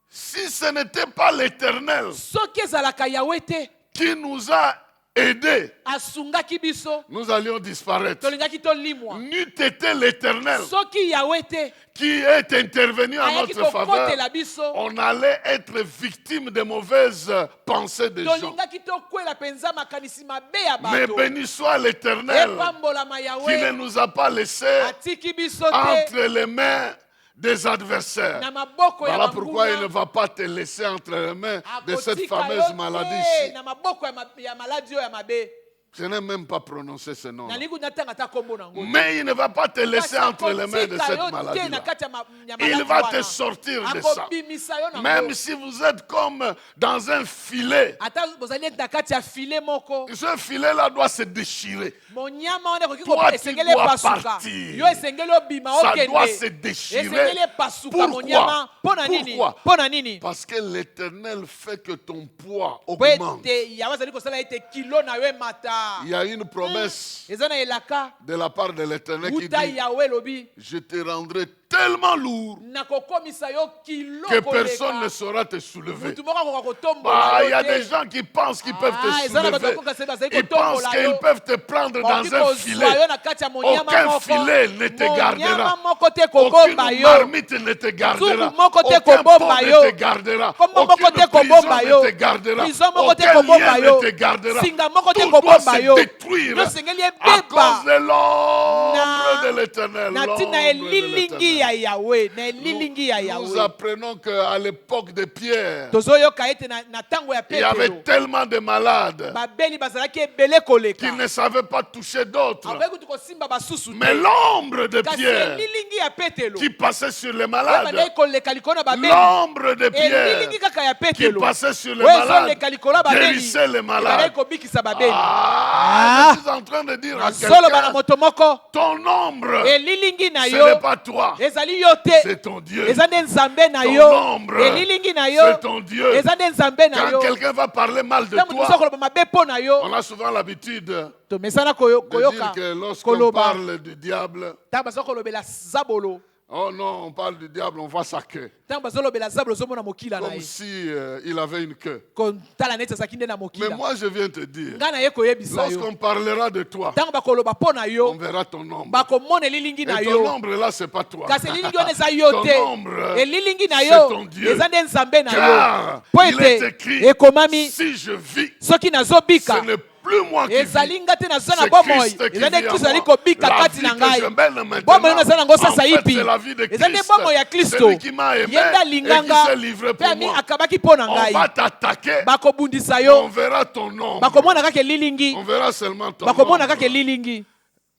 si ce n'était pas l'Éternel Soki ezalaka Yahweh te qui nous a aidés, asungaki biso nous allions disparaître. tolingaki tolimwa. N'eût été l'Éternel Soki Yahweh te qui est intervenu en ayaki notre faveur, kokotela biso on allait être victime de mauvaises pensées des gens. tolingaki tokwela penza makanisi mabe ya Mais bato. béni soit l'Éternel Epambolama qui ne Yahweh nous a pas laissés atiki biso entre te les mains des adversaires. na maboko ya Voilà pourquoi il ne banguna. va pas te laisser entre les mains de cette Akotika fameuse yo maladie te ici. na maboko ya maladi oyo ya mabe. Je n'ai même pas prononcé ce nom. Nalingi natanga ta kombo nango. Mais il ne va pas te laisser entre les mains de cette maladie. Il va te sortir de ça. Même si vous êtes comme dans un filet, ce filet-là doit se déchirer. Toi, tu dois partir. Ça doit se déchirer. Pourquoi? Pourquoi? Parce que l'Éternel fait que ton poids augmente. Il y a une promesse de la part de l'Éternel qui dit, je te rendrai tellement lourd que personne ne saura te soulever. Il y a des gens qui pensent qu'ils peuvent te soulever. Ils pensent qu'ils peuvent te prendre dans un filet. Aucun filet ne te gardera. Aucune marmite ne te gardera. Aucun pot ne te gardera. Aucune prison ne te gardera. Aucun lien ne te gardera. Tout doit se détruire à cause de l'ombre de l'Éternel. Nous apprenons qu'à l'époque de Pierre, il y avait tellement de malades qui ne savaient pas toucher d'autres. Mais l'ombre de Pierre qui passait sur les malades, l'ombre de Pierre qui passait sur les malades, guérissait les malades. Je suis en train de dire à quelqu'un, ton ombre, ce n'est pas toi, c'est ton Dieu. Ton ombre, c'est ton Dieu. Quand quelqu'un va parler mal de toi, on a souvent l'habitude de dire que lorsqu'on parle du diable, Oh non, on parle du diable, on voit sa queue. ntango bazolobela zabu ozomona mokila na Comme ye si il avait une queue. kotala neti azalaki nde na Mais mokila moi, je viens te dire, ngai na ye koyebisa yo lorsqu'on parlera de toi, ntango bakoloba mpo na on yo verra ton nombre. bakomona elilingi na Et ton yo nombre là, c'est pas toi. kasi elilingi wana eza yo Ton te nombre, elilingi na c'est yo ton Dieu. eza nde nzambe na yo Car mpo il est ete écrit, ekomami si je vis, soki nazobika ce n'est plus moi qui ezali vis. nga te naza na C'est bomoi Christ qui eza nde vit en kristo azali moi. kobika La kati vie na que ngai je mène maintenant, bomoi oyo naza nango en sasa fait, yipi c'est la vie de eza nde Christ. bomoi ya kristo Celui qui m'a aimé ye nde et qui alinganga s'est livré mpe pour ami moi. akabaki mpo na On ngai va t'attaquer. bakobundisa On yo verra ton nombre. bakomona kaka elilingi On verra seulement ton bakomona kaka nombre. elilingi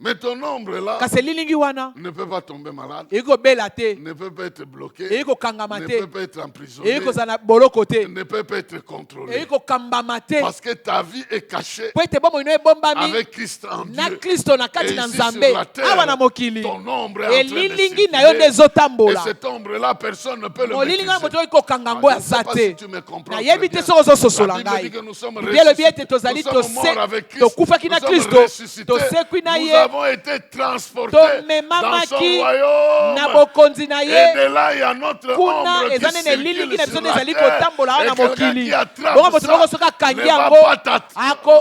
Mais ton nombre là kasi elilingi wana ne peut pas tomber malade, eyei kobela te ne peut pas être bloqué, eyei kokangama ne te peut pas être emprisonné, eyei kozala na boloko te ne peut pas être contrôlé. eyei kokambama te Parce que ta vie est cachée po ete bomoi no ebombami avec Christ en na Dieu. kristo na kati Et na ici nzambe sur la terre, awa na mokili ton ombre est en train de elilingi na yo nde circuler. Et ezotambola cet ombre-là, personne ne peut le molilingi wana maîtriser. moto oyo kokanga yango Je ya ne sa sais pas te si tu me comprends très nayebi te bien. soki ozososola La Bible ngai dit que nous sommes biblia elobi ete ressuscités. tozali Nous sommes morts avec Christ. tokufaki na Nous sommes kristo ressuscités. tosekwi na Nous ye avons été transportés dans son tomemamaki royaume. na bokonzi na Et ye de là, il y a notre kuna ombre qui eza nene elilingi circule na biso sur nde la ezali terre. kotambola awa Et na quelqu'un mokili qui attrape bongo moto moko ça soki akangi ne va yango pas t'attraper. ako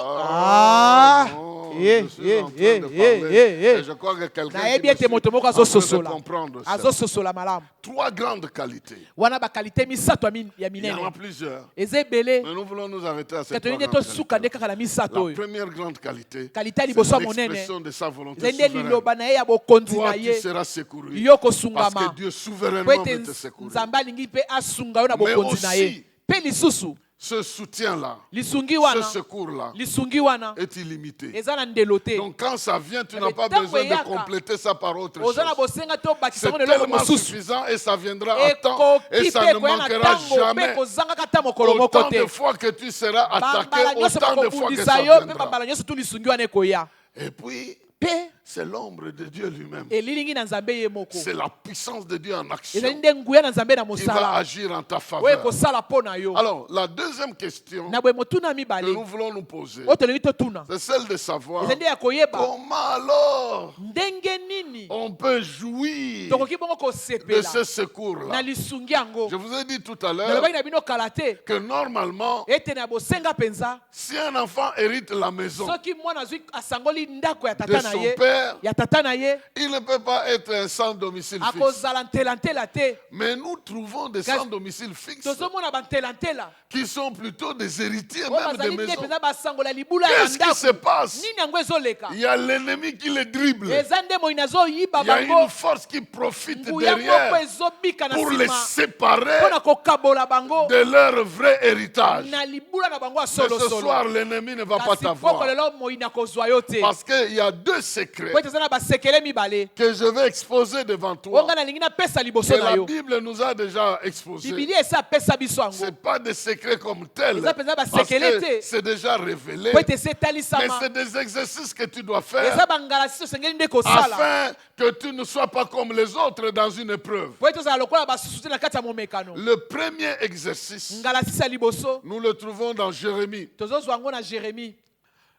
Je suis en train de parler. Et je crois que quelqu'un qui nayebi me ete suit moto moko est en train de azososola comprendre ça. azososola malamu Trois grandes qualités. wana bakalite misato ya Il y en a minene plusieurs. eza ebele Mais nous voulons nous arrêter à ke cette tolingi trois nde tosuka nde grandes qualités. kaka na misato La oyo première grande qualité, kalite ya c'est liboso ya monene l'expression de sa volonté eza nde souveraine. liloba na ye ya bokonzi Toi, na tu ye seras secouru. yo Parce kosungama que Dieu po souverainement ete veut te secourir. nzambe alingi mpe asunga yo na Mais bokonzi na ye aussi, mpe lisusu ce soutien-là, lisungi ce wana secours-là lisungi wana est illimité. eza na ndelo te Donc quand ça vient, tu Mais n'as pas ntango besoin de eyaka, compléter ça par autre chose. oza na bosenga te obakisa C'est ngo na eloko tellement mosusu suffisant et ça viendra à temps et ekoki ça mpe ne koya na manquera ntango mpe jamais. kozangaka ta mokolo moko Autant te de fois que tu seras attaqué, bambala nyonso autant de fois que bakobundisa ça yo mpe viendra. bambala nyonso tu lisungi wana ekoya Et puis, mpe c'est l'ombre de Dieu lui-même. elilingi na nzambe ye moko C'est la puissance de Dieu en action ezali nde nguya na nzambe na qui va mosala agir en ta oyo faveur. ekosala mpo na yo Alors, la deuxième question na boye motuna que mibale nous voulons nous poser, oyo tolingi totuna c'est celle de savoir ezali nde ya koyeba comment alors ndenge nini on peut jouir tokoki bongo de kosepela ce secours-là. na lisungi yango Je vous ai dit tout à l'heure nalobaki na bino kala te que normalement, ete na bosenga mpenza si un enfant hérite la maison soki mwana azwi asangoli ndako ya de tata na son ye père, ya tata na ye il ne peut pas être un sans domicile fixe. akozala ntelantela te Mais nous trouvons des sans domicile fixe tozomona bantelantela qui sont plutôt des héritiers oyo même des bazali nde maisons. mpenza basangola libula ya Qu'est-ce qui se ndako passe? nini yango ezoleka Il y a l'ennemi qui les dribble. eza nde moi nazoyiba Il y a bango une force qui profite nguya moko derrière ezobika na pour les nsima séparer mpo na kokabola bango de leur vrai héritage. na libula na bango ya Mais ce solosolo soir, l'ennemi ne va pas kasi poko t'avoir. lelo moi nakozwa yo te Parce qu'il y a deux secrets po ete eza na basekele mibale que je vais exposer devant oyo toi. ngai nalingi napesa Que liboso na la yo Bible nous a déjà exposés. bibilia esi apesa biso Ce yango n'est pas des secrets comme tels. Eza penza Parce basekele que te. c'est déjà révélé. po ete esi Mais etalisama c'est des exercices que tu dois faire eza bangalasi osengeli nde kosala afin que tu ne sois pas comme les autres dans une épreuve. po ete ozala lokola basusu te na kati ya momekano Le premier exercice, ngalasi ya liboso nous le trouvons dans Jérémie, tozozwa yango na jérémi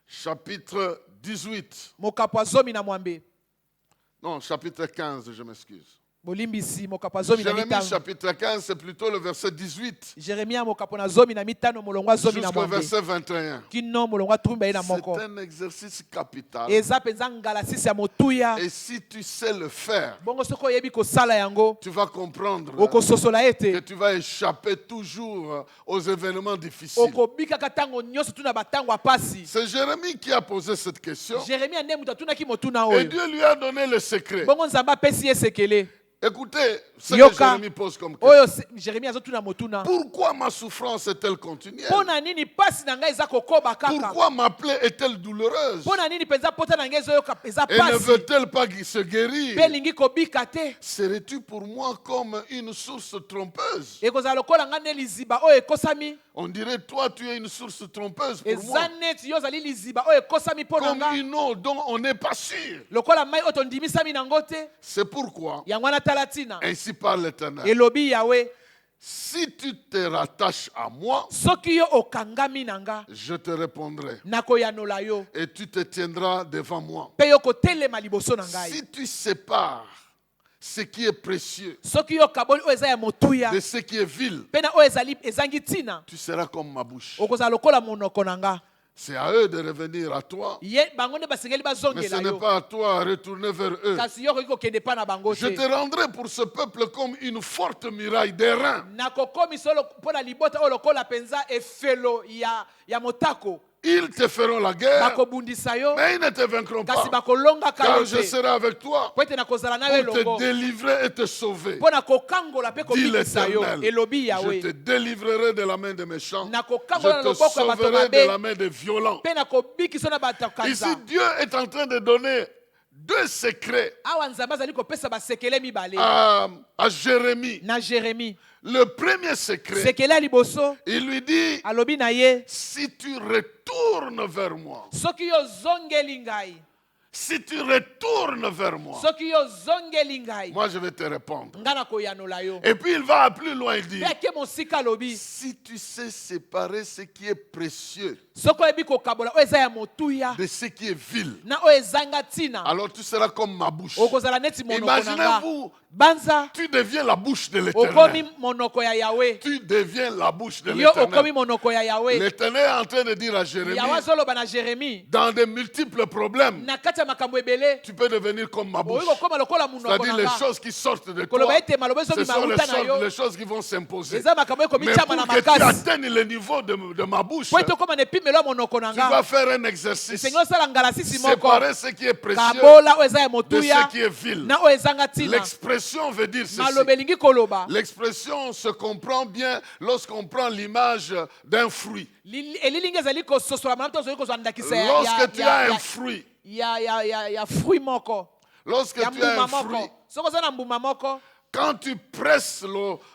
chapitre 18. mokapo ya zomi na mwambe Non, chapitre 15, je m'excuse. bolimbisi mokapo ya zomi na Jérémie, mitano chapitre 15, c'est plutôt le verset 18 jeremia mokapo na zomi na mitano molongo ya zomi na jusqu'au mwambe verset 21. kino molongo ya tumi baye na moko C'est un exercice capital. eza mpenza ngalasisi ya motuya Et si tu sais le faire, bongo soki oyebi kosala yango tu vas comprendre okososola que ete tu vas échapper toujours aux événements difficiles. okobikaka ntango nyonso tuna batango ya pasi C'est Jérémie qui a posé cette question. jeremia nde moto atunaki motuna Et oyo Dieu lui a donné le secret. bongo nzambe apesi ye sekele Écoutez ce que yoka Jérémie pose comme question. oyo jeremia azotuna motuna Pourquoi ma souffrance est-elle continuelle? mpo na nini pasi na ngai eza kokoba kaka Pourquoi ma plaie est-elle douloureuse? mpo na nini mpenza pota na ngai ezoyoka eza Et ne pasi veut-elle pas se guérir? mpe elingi kobika te Serais-tu pour moi comme une source trompeuse? ekozala lokola ngai nde liziba oyo ekosami On dirait, toi, tu es une source trompeuse pour moi. eza neti yo ozali liziba oyo ekosami mpo na Comme ngai une eau dont on n'est pas sûr. lokola mai oyo tondimisami nango te C'est pourquoi, yango wana tala ntina ainsi parle l'Éternel, elobi yawe si tu te rattaches à moi, soki yo okangami na nga je te répondrai. nakoyanola yo Et tu te tiendras devant moi. mpe yo kotelema liboso na ngai Si tu sépares ce qui est précieux, soki yo kaboli oyo eza ya motuya de ce qui est vil, mpe na oyo ezangi ntina tu seras comme ma bouche. okozala lokola monoko na nga. C'est à eux de revenir à toi, Ye bango nde basengeli mais ce bazongela n'est yo pas à toi à retourner vers eux. kasi yo okoki kokende mpa na bango Je te. te rendrai pour ce peuple comme une forte muraille d'airain. nakokomisa mpo na libota oyo lokola mpenza efelo ya motako. Ils te feront la guerre, bakobundisa yo mais ils ne te vaincront kasi pas. bakolongaka Car yo je te serai avec toi po ete nakozala na yo pour te elongo délivrer et te sauver. mpo na kokangola mpe Dit kobikisa yo l'Éternel, elobi je yawe. te délivrerai de la main des méchants. nakokangola na Je te loboko ya bato sauverai de mabe la main des violents. mpe nakobikisa na bato ya Ici, kanza. Dieu est en train de donner deux secrets awa nzambe azali kopesa basekele mibale à Jérémie. na Jérémie. Le premier secret, sekele ya liboso il lui dit, alobi na ye si tu retournes vers moi, soki yo ozongeli ngai, si tu retournes vers moi, soki yo ozongeli ngai, moi je vais te répondre. ngai nakoyanola yo. Et puis il va plus loin, il dit, mpe ake mosika alobi si tu sais séparer ce qui est précieux soki oyebi kokabola oyo eza ya motuya de ce qui est vil, na oyo ezanga ntina alors tu seras comme ma bouche. okozala neti monoko na nga. Imaginez-vous, banza tu deviens la bouche de okomi l'Éternel. monoko ya yawe. Tu deviens la bouche de yo okomi l'Éternel. monoko ya yawe. L'Éternel est en train de dire à Jérémie, yawe azoloba na Jérémie dans de multiples problèmes, na kati ya makambo ebele tu peux devenir comme ma bouche. oyi kokoma lokola monoko C'est-à-dire na les nga. choses qui sortent de toi, koloba ete maloba ce ezobima sont uta na yo les choses qui vont s'imposer. eza makambo Mais ekomitama na pour que tu makasi atteignes le niveau de ma bouche, po ete okoma na epimelo ya monoko na tu dois nga. faire un exercice. esengi osala ngalasisi moko Séparer ce qui est précieux kabola oyo eza ya de motuya ce qui est vil. na oyo ezanga ntina. L'expression veut dire ceci. maloba elingi koloba L'expression se comprend bien lorsqu'on prend l'image d'un fruit. elilingi ezali kososola malamu to ozali kozwa ndakisa Lorsque tu as un fruit, ya fruit moko lorsque ya tu as mbuma un fruit, moko soki oza na mbuma moko quand tu presses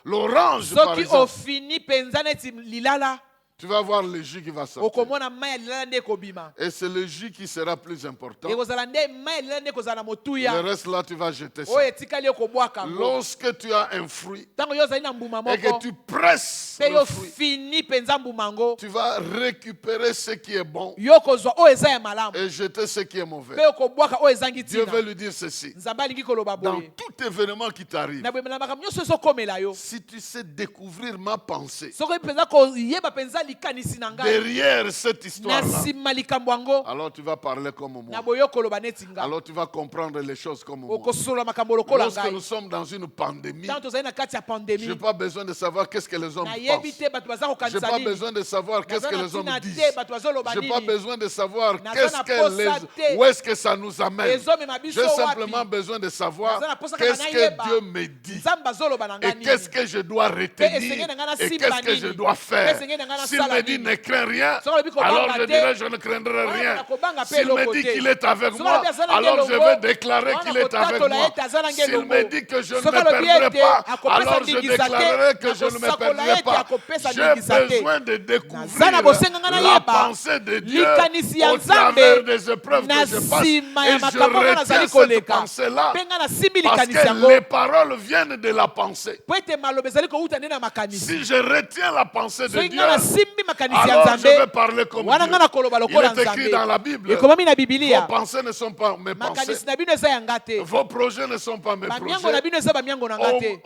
l'orange, par soki exemple, ofini mpenza neti lilala tu vas voir le jus qui va sortir. okomona mai ya lilala nde ekobima. Et c'est le jus qui sera plus important. ekozala nde mai ya lilala nde ekozala na Le motuya reste là, tu vas jeter ça. oyo etikali ekobwaka yango. Lorsque tu as un fruit ntango yo ozali na mbuma et que moko tu presses mpe le yo fruit, fini mpenza mbuma yango tu vas récupérer ce qui est bon yo kozwa oyo eza ya malamu et jeter ce qui est mauvais. mpe okobwaka oyo ezangi Dieu ntina. veut lui dire ceci. nzambe alingi koloba Dans boye tout événement qui t'arrive, na boyemela makambo nyonso ezokomela yo si tu sais découvrir ma pensée soki mpenza koyeba mpenza likanisi na ngai derrière cette na histoire-là, nsima likambo yango alors tu vas parler comme na moi. boye okoloba neti nga Alors tu vas comprendre les choses comme moi. okosolola makambo lokola Lorsque ngai. nous sommes dans une pandémie, ntango tozali na kati ya je pandémie n'ai pas besoin de savoir qu'est-ce que les hommes nayebi pensent. te bato baza Je n'ai kokanisa pas nini besoin de savoir qu'est-ce que les hommes Naza na disent. tina te, bato bazoloba Je n'ai pas nini. besoin de savoir Naza qu'est-ce na que posa te. où est-ce que ça nous amène. ezomema biso J'ai wapi simplement besoin de savoir Naza na posa kaka qu'est-ce que nayeba. Dieu me dit nzambe azoloba na et ngai qu'est-ce nini que je dois esengeli retenir na ngai na et simba qu'est-ce que je nini. dois faire. Esengeli na ngai na S'il sala me dit nini. ne crains rien, Soki olobi kobanga alors je te. dirai je ne craindrai Wana rien. nakobanga pe S'il me eloko dit te. qu'il est avec Soki moi, olobi aza na ngai alors je elongo. vais déclarer Wana qu'il est avec kotatola moi. ete aza na ngai S'il elongo. me dit que je ne Soki me alobi perdrai ete pas, akopesa alors je ndingisa te, déclarerai que je ne me nakosakola perdrai ete pas. akopesa J'ai ndingisa te. besoin de Naza découvrir na bosenga nga la nayeba pensée de Dieu likanisi ya au travers nzambe des épreuves na que je passe. nsima Et ya je makambo nga nazali retiens cette koleka pensée-là mpe nga nasimbi parce likanisi yango que les paroles viennent de la pensée. po ete maloba ezali kouta nde na makanisi Si je retiens la pensée de soki Dieu, nga nasimbi makanisi ya alors je vais nzambe parler comme wana nga Dieu. nakoloba Il lokola est écrit dans la nzambe Bible, ekomami na vos bibilia pensées ne sont pas mes pensées, makanisi na bino eza yanga te vos projets ne sont pas mes bamiango na projets. bino eza bamiango na nga te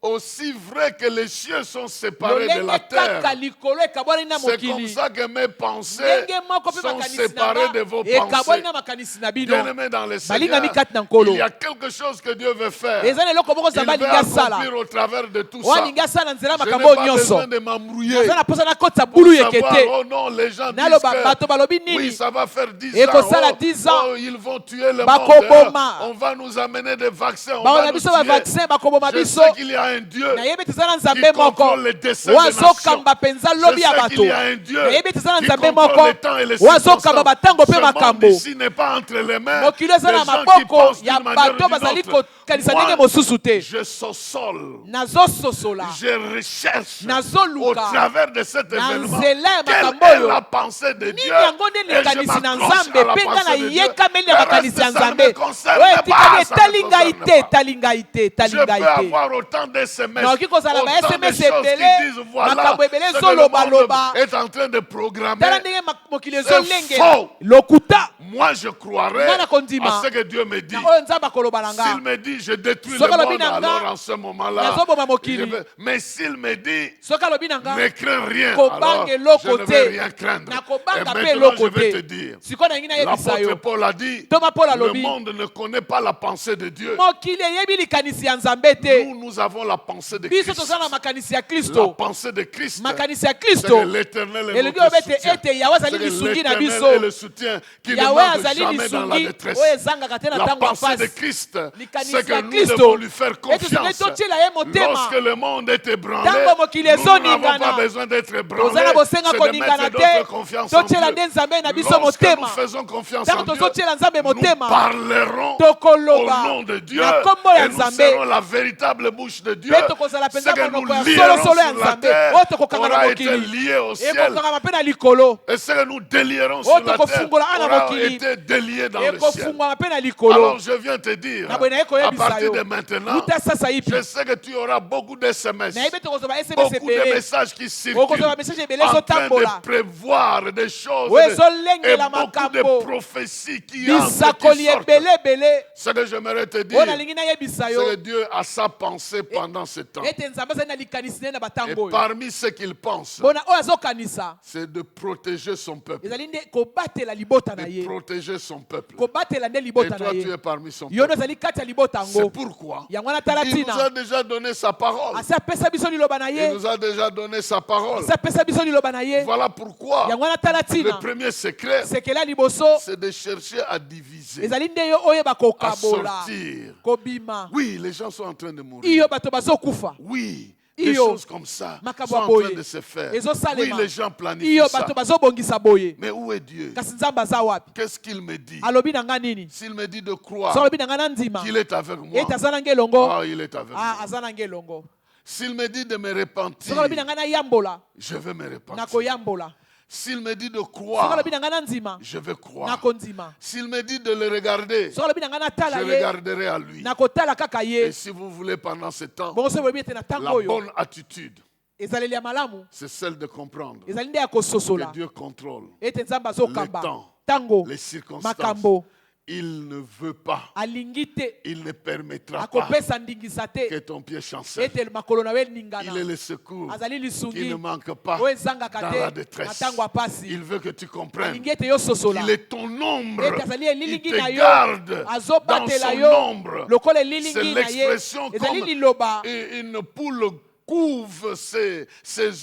Aussi vrai que les cieux sont séparés de lolenge la terre, kaka likolo ekabwani na c'est comme mokili ça que mes pensées ndenge moko mpe sont makanisi na séparées de nga vos ekabwani pensées. na makanisi na bino Bien-aimés dans les balingami Seigneurs, kati na nkolo il y a quelque chose que Dieu veut faire. eza na eloko moko Il nzambe veut alingi asala accomplir au travers de tout oyo ça. alingi asala nzela Je n'ai makambo oyo pas nyonso besoin de m'embrouiller. naza na posa nakotisa Pour bulu yeke savoir, te oh non, les gens disent naloba bato que balobi oui, nini ça va faire 10 Et ans. kosala 10 ans. Oh, ils vont tuer le Bakoboma. monde. On va nous amener des vaccins. On baona va nous biso tuer. bavaccin bakoboma Je biso sais qu'il y a un Dieu nayebi ete eza na qui nzambe moko contrôle les desseins oyo des nations. azokamba mpenza Je lobi ya sais bato qu'il y a un Dieu nayebi ete eza na qui nzambe contrôle moko les temps et les oyo azokamba circonstances. batango mpe Ce monde makambo ici n'est pas entre les mains mokili eza des na gens qui maboko pensent ya d'une manière ou bato d'une bazali autre. kokanisa Moi, ndenge mosusu te je sosole. nazososola Je recherche au nazoluka travers de cet événement événement, nzela ya quelle makambo est oyo la pensée de Dieu? nini yango nde Et je likanisi na m'accroche nzambe à la mpe nga pensée de Dieu. nayekameli na Le makanisi ya reste, ça ne nzambe me concerne oyo pas, etikali ça ne etali me ngai concerne te pas. etali ngai te etali Je peux ngai te avoir autant de SMS, nakoki kozala ba autant de SMS choses qui ebele disent voilà makambo ebele ce que le monde ezolobaloba est en train de programmer. tala ndenge mokili C'est ezolengela faux. lokuta Moi, je croirais Nga nakondima. à ce que Dieu me dit. na oyo nzambe akoloba na nga S'il me dit, je détruis le Soki alobi monde, na nga, alors en ce moment-là, nazoboma mokili. mais s'il me dit, soki alobi na nga ne crains rien, kobanga alors je eloko ne vais te rien craindre. Et nakobanga mpe maintenant, eloko je vais te te dire, sikoyo nalingi nayebisa l'apôtre yo Paul a dit, Thomas Paul le alobi monde ne connaît pas la pensée de Dieu. mokili eyebi likanisi ya nzambe te Nous avons la pensée de biso Christ. toza na makanisi ya La kristo pensée de Christ. makanisi ya C'est kristo que l'Éternel est elingi notre oyo ete soutien. ete yawe C'est azali que lisungi na l'Éternel biso est le soutien qui ne yawe manque azali jamais dans la lisungi détresse. oyo ezangaka te na La ntango ya pensée de pasi Christ, likanisi c'est que ya nous kristo devons lui faire ete tozali confiance. totiela ye motema Lorsque le monde est ébranlé, Ntango mokili nous n'avons ezoningana. pas besoin d'être ébranlés. toza na bosenga C'est de koningana mettre te notre confiance en totiela Dieu. nde nzambe na biso Lorsque nous motema faisons confiance en ntango Dieu, tozotiela nzambe nous motema parlerons au tokoloba nom de Dieu na kombo ya et nous nzambe serons la véritable bouche de Dieu. mpe tokozala Ce mpenza que monoko ya nous lierons solosolo ya sur la nzambe terre oyo tokokanga na aura été mokili lié au ciel. ekokangama mpe na likolo Et ce que nous délierons Oh, sur la terre tokofungola ana aura mokili. été délié dans le ciel. ekofungwama mpe na likolo Alors je viens te dire, na boye naye à koyebisa partir yo de maintenant, uta sasa ipi je sais que tu auras beaucoup de SMS, nayebi tokozwa SMS beaucoup de ebele messages qui circulent, okozwa bamessage ebele en train ezotambola de prévoir des choses oyo et ezolengela beaucoup de makambo prophéties qui entrent, bisakoli qui sortent. ebele Ce que j'aimerais te oyo dire, nalingi nayebisa c'est yo que Dieu a sa pensée pendant ce temps. ete nzambe azali na likanisi naye na Et batango oyo parmi ce qu'il pense, bona oyo azokanisa c'est de protéger son peuple. ezali nde kobatela libota na De ye protéger son peuple. kobatela nde Et libota na toi, tu ye es parmi son yo nde peuple. ozali kati ya libota C'est yango pourquoi yango wana tala il nous ntina a déjà donné sa parole. asi apesa biso liloba na Il ye nous a déjà donné sa parole. asi apesa biso liloba na ye Voilà pourquoi yango wana tala le ntina premier secret, sekele ya liboso c'est de chercher à diviser, ezali nde yo oyeba à kokabola sortir. kobima Oui, les gens sont en train de mourir. iyo bato bazokufa Oui, des Iyo. choses comme ça Makambo sont en boye. train de se faire. Ezosalema. Oui, les gens planifient iyo ça. bato bazobongisa boye Mais où est Dieu? kasi nzambe aza wapi Qu'est-ce qu'il me dit? alobi na nga nini S'il me dit de soki croire alobi na nga na ndima qu'il est avec moi, ete aza na nga elongo ah, il est avec moi. aza na nga elongo S'il me dit de me repentir, soki alobi na nga nayambola je vais me repentir. nakoyambola S'il me dit de soki croire, alobi na nga na ndima je vais croire. nakondima S'il me dit de le regarder, soki alobi na nga je natala ye regarderai à lui. nakotala kaka Et ye si vous voulez pendant ce temps, bongo soki olobi ete na la ntango oyo bonne attitude, ezaleli ya malamu c'est celle de comprendre ezali nde ya que kososola Dieu contrôle ete nzambe le azokamba temps, ntango les circonstances. makambo Il ne veut pas, alingi te il ne permettra pas akopesa ndingisa que te ton pied chancelle. ete makolo na yo Il est eningana le secours azali qui lisungi ne manque pas oyo ezangaka dans te la na détresse. ntango ya pasi Il veut que tu comprennes alingi ete yo sosola qu'il est ton ombre. ete azali Il elilingi na te yo garde dans azobatela son yo ombre. lokola C'est elilingi na ye l'expression ezali comme liloba une poule couvre ses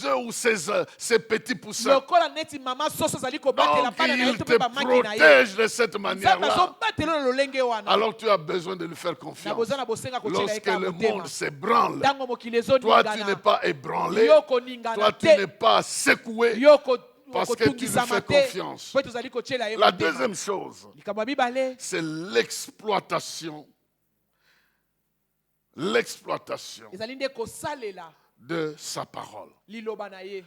œufs ou ses petits poussins. lokola neti mama soso azali kobatela Donc bana na ye il to te mpe bamaki na ye protège de cette nzambe manière-là. azobatela na lolenge wana Alors tu as besoin de lui faire na confiance. boza na bosenga kotiela ye Lorsque kaka le motema monde s'ébranle, ntango mokili toi tu n'es ezoningana pas ébranlé, yo koningana toi tu te n'es pas secoué. yo Parce que tu lui kotungisama fais te confiance. mpo tozali kotiela ye La motema deuxième chose, likambo ya mibale c'est l'exploitation ezali nde kosalela de sa parole. liloba na ye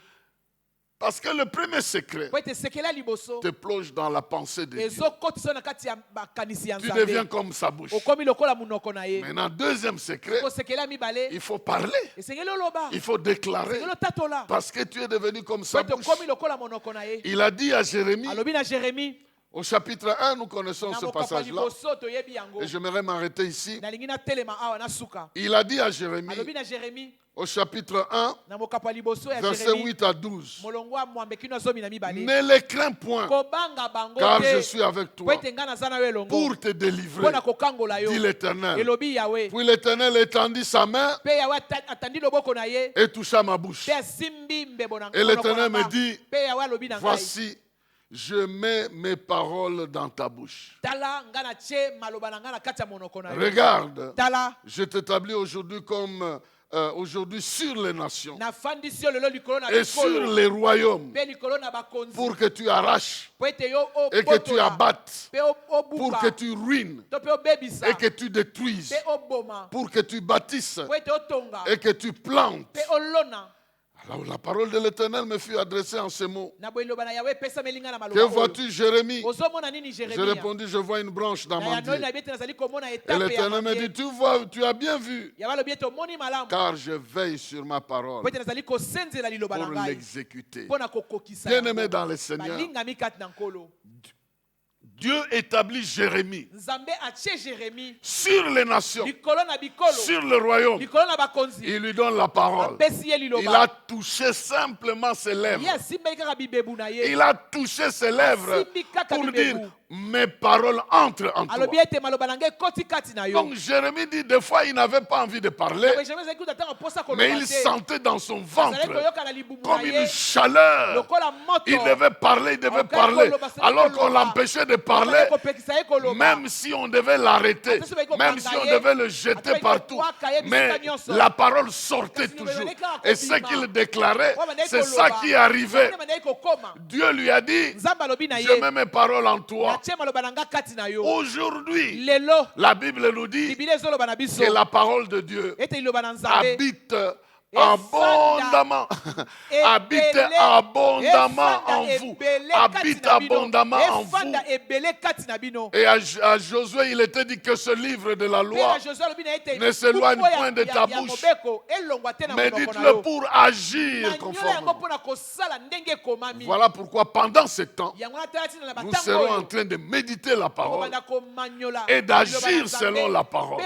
Parce que le premier secret po ete sekele ya liboso te plonge dans la pensée de Dieu. ezokotisa na kati ya makanisi ya Tu deviens nzambe comme sa bouche. okomi lokola monoko na ye Maintenant, deuxième secret, kosekele ya mibale il faut parler, esengeli oloba il faut déclarer. esengeli otatola Parce que tu es devenu comme po sa ete bouche. okomi lokola monoko na ye Il a dit à Jérémie, alobi na jérémi au chapitre 1, nous connaissons na ce mokapa ya passage-là, liboso toyebi yango et j'aimerais m'arrêter ici. nalingi natelema awa na suka Il a dit à Jérémie, alobi na jérémi au chapitre 1, na mokapa ya liboso ya versets jérémi 8 à 12, molongo ya mwambe kino ya zomi na mibale ne les crains point, kobanga bango car je te suis avec po toi ete ngai naza na yo elongo pour te délivrer, mpo na kokangola yo dit l'Éternel. elobi yawe Puis l'Éternel étendit sa main mpe yawe atandi loboko na ye et toucha ma bouche. mpe asimbi mbebo na Et l'Éternel monoko na me dit, mpe yawe alobi na ngai voici, je mets mes paroles dans ta bouche. tala ngai natie maloba na ngai na kati ya monoko na yo Regarde, tala je t'établis aujourd'hui comme aujourd'hui sur les nations nafandisi yo lelo likolo na et sur bikolo les royaumes mpe likolo na bakonzi pour que tu arraches po ete yo et que tu obotola abattes, mpe pour obuka que tu ruines to mpe obebisa et que tu détruises, mpe oboma pour que tu bâtisses po ete otonga et que tu plantes. mpe olona Alors la parole de l'Éternel me fut adressée en ces mots. Na boye liloba na Yahweh epesa melinga na maloba Que oyo. vois-tu, Jérémie? Ozomona nini J'ai Jérémia? répondu, je vois une branche Na yanoi d'amandier. na bete nazali komona Et etape ya l'Éternel me mandier. dit, tu vois, tu as bien vu, Ya balobi ete omoni malamu. car je veille sur ma parole Po ete nazali kosenzela liloba na pour ngai l'exécuter. mpo na kokokisa Bien-aimé yango. dans le Seigneur, Balingami kati na nkolo. Dieu établit Jérémie Nzambe atie Jérémie sur les nations, likolo na bikolo, sur le royaume. likolo na bakonzi. Il lui donne la parole. Apesi ye Il liloba. a touché simplement ses lèvres. Ye asimbeli kaka bibebu na ye. Il a touché ses lèvres Asimbi kaka pour bibebu. dire, mes paroles entrent en toi. Alobi ete maloba na ngai ekoti kati na yo. Donc Jérémie dit, des fois il n'avait pas envie de parler, Mais Jérémie azali kuta ntango aposa koloba mais il te. sentait dans son Azali ventre koyoka na libumu na comme ye une chaleur. lokola moto. Il devait parler, il devait parler, alors qu'on l'empêchait de parler. Azali kopekisa ye koloba. Même si on devait l'arrêter, même si on devait le jeter partout, mais la parole sortait toujours. Et ce qu'il déclarait, c'est ça qui arrivait. Dieu lui a dit, Nzambe alobi na je ye. mets mes paroles en toi. Natie maloba na nga kati na yo. Aujourd'hui, Lelo la Bible nous dit Biblia ezoloba na biso. que la parole de Dieu Ete liloba na Nzambe. habite abondamment, habite abondamment en vous, habite abondamment en vous. Et à Josué, il était dit que ce livre de la loi ne s'éloigne point de ta bouche, mais dites-le pour agir conformément. Voilà pourquoi pendant ce temps, nous serons en train de méditer la parole et d'agir selon la parole.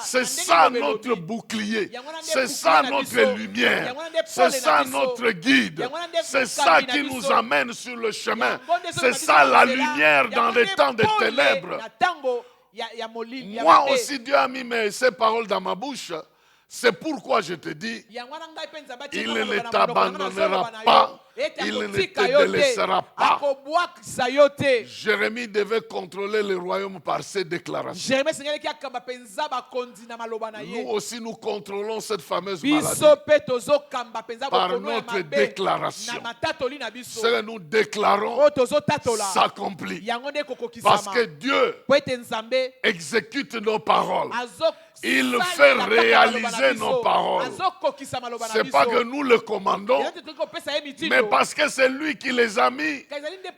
C'est ça notre bouclier, c'est ça notre lumière, c'est ça notre guide, c'est ça qui nous amène sur le chemin, c'est ça la lumière dans les temps de ténèbres. Moi aussi, Dieu a mis ces paroles dans ma bouche. C'est pourquoi je te dis, il ne t'abandonnera pas, il ne te délaissera pas. Jérémie devait contrôler le royaume par ses déclarations. Nous aussi, nous contrôlons cette fameuse maladie par notre déclaration. Ce que nous déclarons s'accomplit. Parce que Dieu exécute nos paroles. Il fait réaliser nos paroles. Ce n'est pas que nous le commandons, mais parce que c'est lui qui les a mis.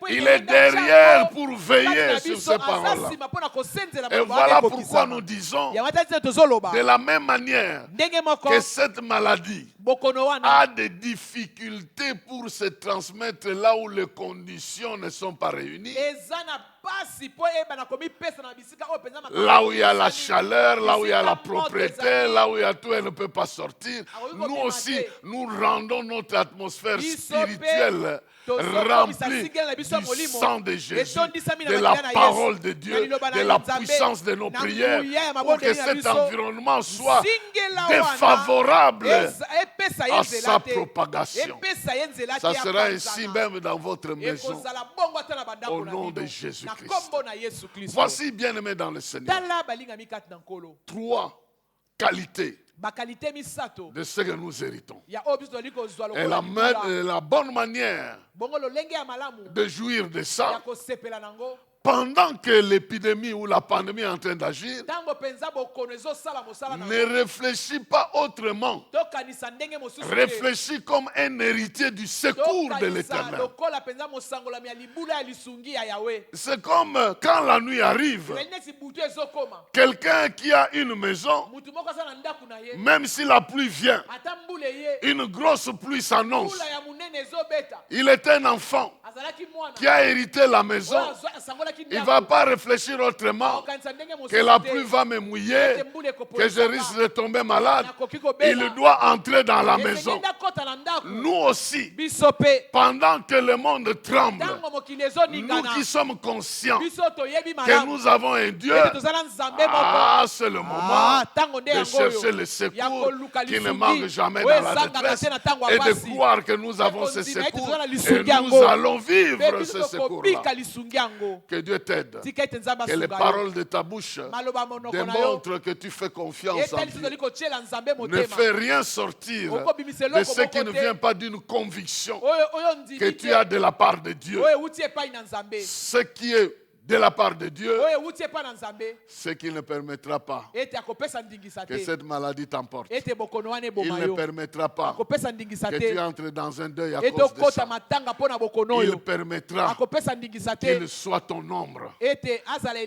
Il est derrière pour veiller sur ces paroles-là. Et voilà pourquoi nous disons, de la même manière que cette maladie a des difficultés pour se transmettre là où les conditions ne sont pas réunies. Là où il y a la chaleur, là où il y a la propriété, là où il y a tout, elle ne peut pas sortir. Nous aussi, nous rendons notre atmosphère spirituelle remplie du sang de Jésus, de la parole de Dieu, de la puissance de nos prières, pour que cet environnement soit défavorable à sa propagation. Ça sera ainsi même dans votre maison, au nom de Jésus-Christ. Voici, bien-aimés dans le Seigneur, 3 qualités de ce que nous héritons. Et la bonne manière de jouir de ça, pendant que l'épidémie ou la pandémie est en train d'agir, ne réfléchis pas autrement. Réfléchis comme un héritier du secours de l'Éternel. C'est comme quand la nuit arrive, quelqu'un qui a une maison, même si la pluie vient, une grosse pluie s'annonce. Il est un enfant qui a hérité la maison. Il ne va pas réfléchir autrement que la pluie va me mouiller, que je risque de tomber malade. Il doit entrer dans la maison. Nous aussi, pendant que le monde tremble, nous qui sommes conscients que nous avons un Dieu, c'est le moment de chercher le secours qui ne manque jamais dans la détresse et de croire que nous avons ce secours et nous allons vivre ce secours-là. Que Dieu t'aide. Que les paroles de ta bouche démontrent que tu fais confiance en Dieu. Ne fais rien sortir de ce qui ne vient pas d'une conviction que tu as de la part de Dieu. Ce qui est de la part de Dieu, oyo euti epai na Nzambe, c'est qu'il ne permettra pas ete akopesa ndingisa que te, cette maladie t'emporte. ete bokono wana Il eboma ne yo, permettra pas akopesa ndingisa que te, tu entres dans un deuil à ete cause de okota ça. matanga mpo na bokono Il oyo, permettra akopesa ndingisa te, qu'il soit ton ombre, ete azala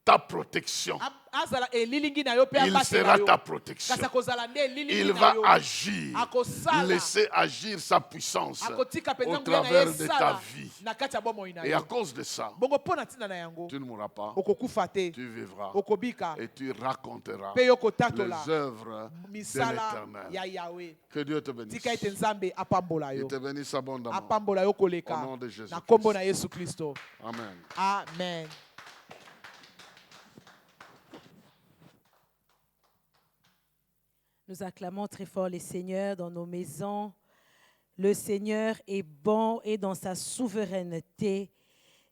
ta protection. azala elilingi na yo mpe Il abasi na sera yo, ta protection. kasi akozala nde elilingi Il na va yo, agir, akosala, laisser agir sa puissance akotika au mpenza nguya na ye travers de ta esala vie. na kati ya bomoi na Et à yo. cause de ça, Bongo mpo na ntina na yango, tu ne mourras pas, okokufa te, tu vivras okobika, et tu raconteras mpe yo kotatola les œuvres de misala l'Éternel. ya Yawe. Que Dieu te bénisse. Tika ete Nzambe apambola Il yo, te bénisse abondamment. apambola yo koleka, Au nom de Jésus na kombo Christ. na Yesu Kristo. Amen. Amen. Nous acclamons très fort le Seigneur dans nos maisons. Le Seigneur est bon et dans sa souveraineté,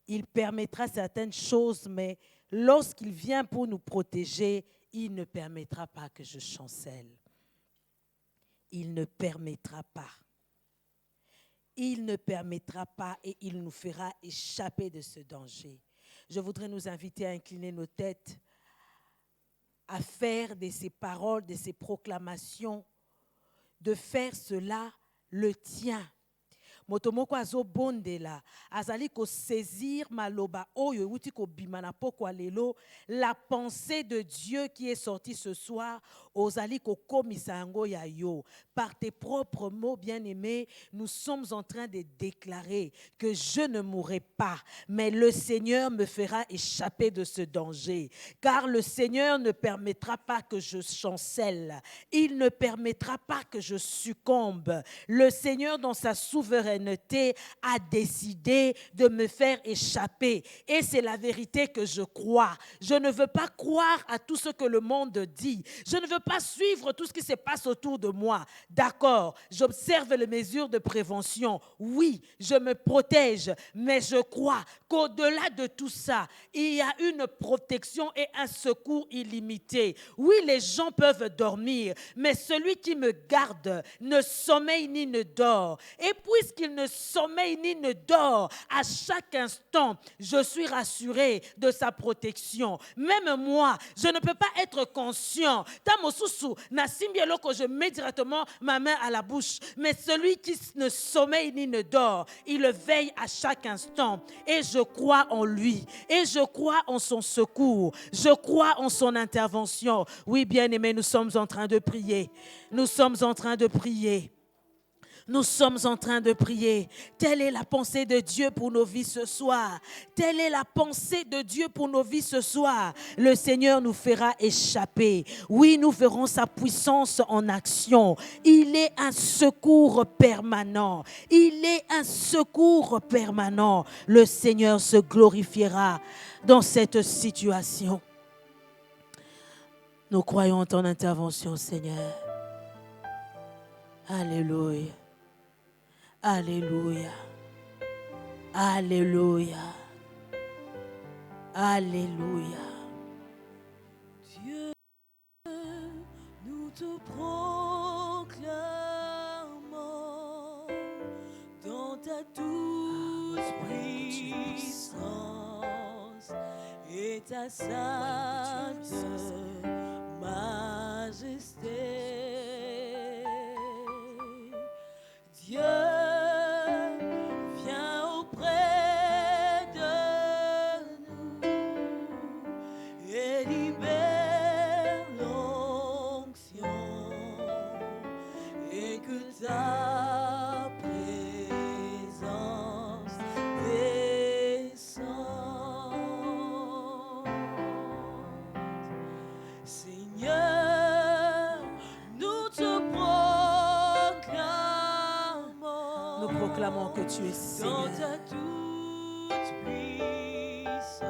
il permettra certaines choses, mais lorsqu'il vient pour nous protéger, il ne permettra pas que je chancelle. Il ne permettra pas. Il ne permettra pas et il nous fera échapper de ce danger. Je voudrais nous inviter à incliner nos têtes, à faire de ces paroles, de ces proclamations, de faire cela le tien. Motomoko azo bondela, azali ko saisir maloba oyo euti ko bimana poko lelo, la pensée de Dieu qui est sortie ce soir, ozali ko komisa yango ya yo. Par tes propres mots bien-aimés, nous sommes en train de déclarer que je ne mourrai pas, mais le Seigneur me fera échapper de ce danger, car le Seigneur ne permettra pas que je chancelle, il ne permettra pas que je succombe. Le Seigneur, dans sa souveraineté, a décidé de me faire échapper. Et c'est la vérité que je crois. Je ne veux pas croire à tout ce que le monde dit. Je ne veux pas suivre tout ce qui se passe autour de moi. D'accord, j'observe les mesures de prévention. Oui, je me protège, mais je crois qu'au-delà de tout ça, il y a une protection et un secours illimité. Oui, les gens peuvent dormir, mais celui qui me garde ne sommeille ni ne dort. Et puisqu'il ne sommeille ni ne dort, à chaque instant, je suis rassuré de sa protection. Même moi, je ne peux pas être conscient. Tamosusu, nasimbielo que je mets directement ma main à la bouche. Mais celui qui ne sommeille ni ne dort, il veille à chaque instant. Et je crois en lui. Et je crois en son secours. Je crois en son intervention. Oui, bien-aimés, nous sommes en train de prier. Nous sommes en train de prier. Nous sommes en train de prier. Telle est la pensée de Dieu pour nos vies ce soir. Telle est la pensée de Dieu pour nos vies ce soir. Le Seigneur nous fera échapper. Oui, nous verrons sa puissance en action. Il est un secours permanent. Il est un secours permanent. Le Seigneur se glorifiera dans cette situation. Nous croyons en ton intervention, Seigneur. Alléluia. Alléluia. Alléluia. Alléluia. Dieu, nous te proclamons dans ta toute puissance et ta sainte majesté. Dieu, viens auprès de nous et libère l'onction et que ta présence descende. Seigneur, nous te proclamons. Nous proclamons que tu es Dans Seigneur. ta toute puissance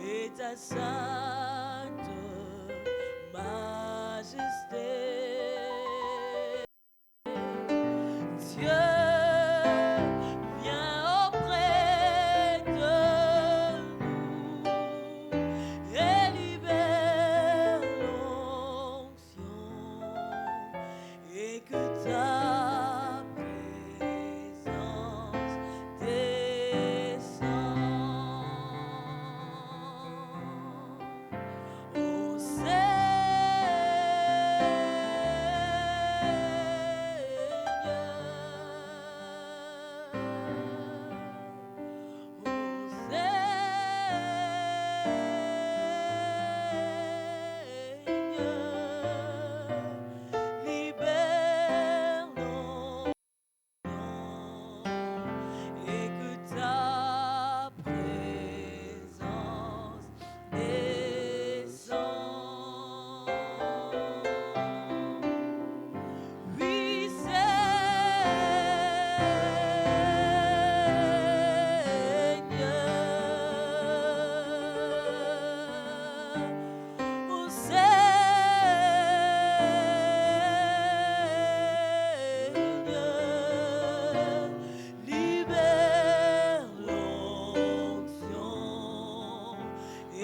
et ta sainte majesté. Dieu, viens auprès de nous et libère l'onction et que ta présence descende.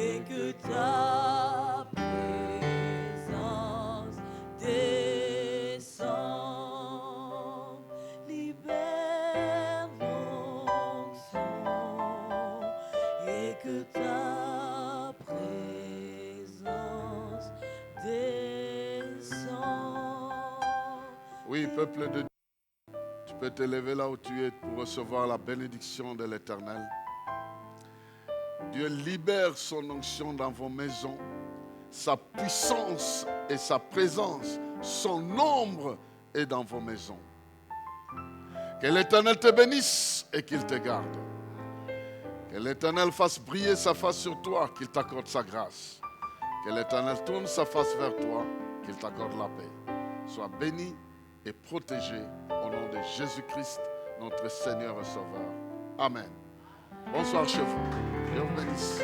et que ta présence descende. Libère l'onction et que ta présence descende. Oui, peuple de Dieu, tu peux te lever là où tu es pour recevoir la bénédiction de l'Éternel. Dieu libère son onction dans vos maisons, sa puissance et sa présence, son ombre est dans vos maisons. Que l'Éternel te bénisse et qu'il te garde. Que l'Éternel fasse briller sa face sur toi, qu'il t'accorde sa grâce. Que l'Éternel tourne sa face vers toi, qu'il t'accorde la paix. Sois béni et protégé au nom de Jésus-Christ, notre Seigneur et Sauveur. Amen. Bonsoir chez vous. Dieu vous bénisse.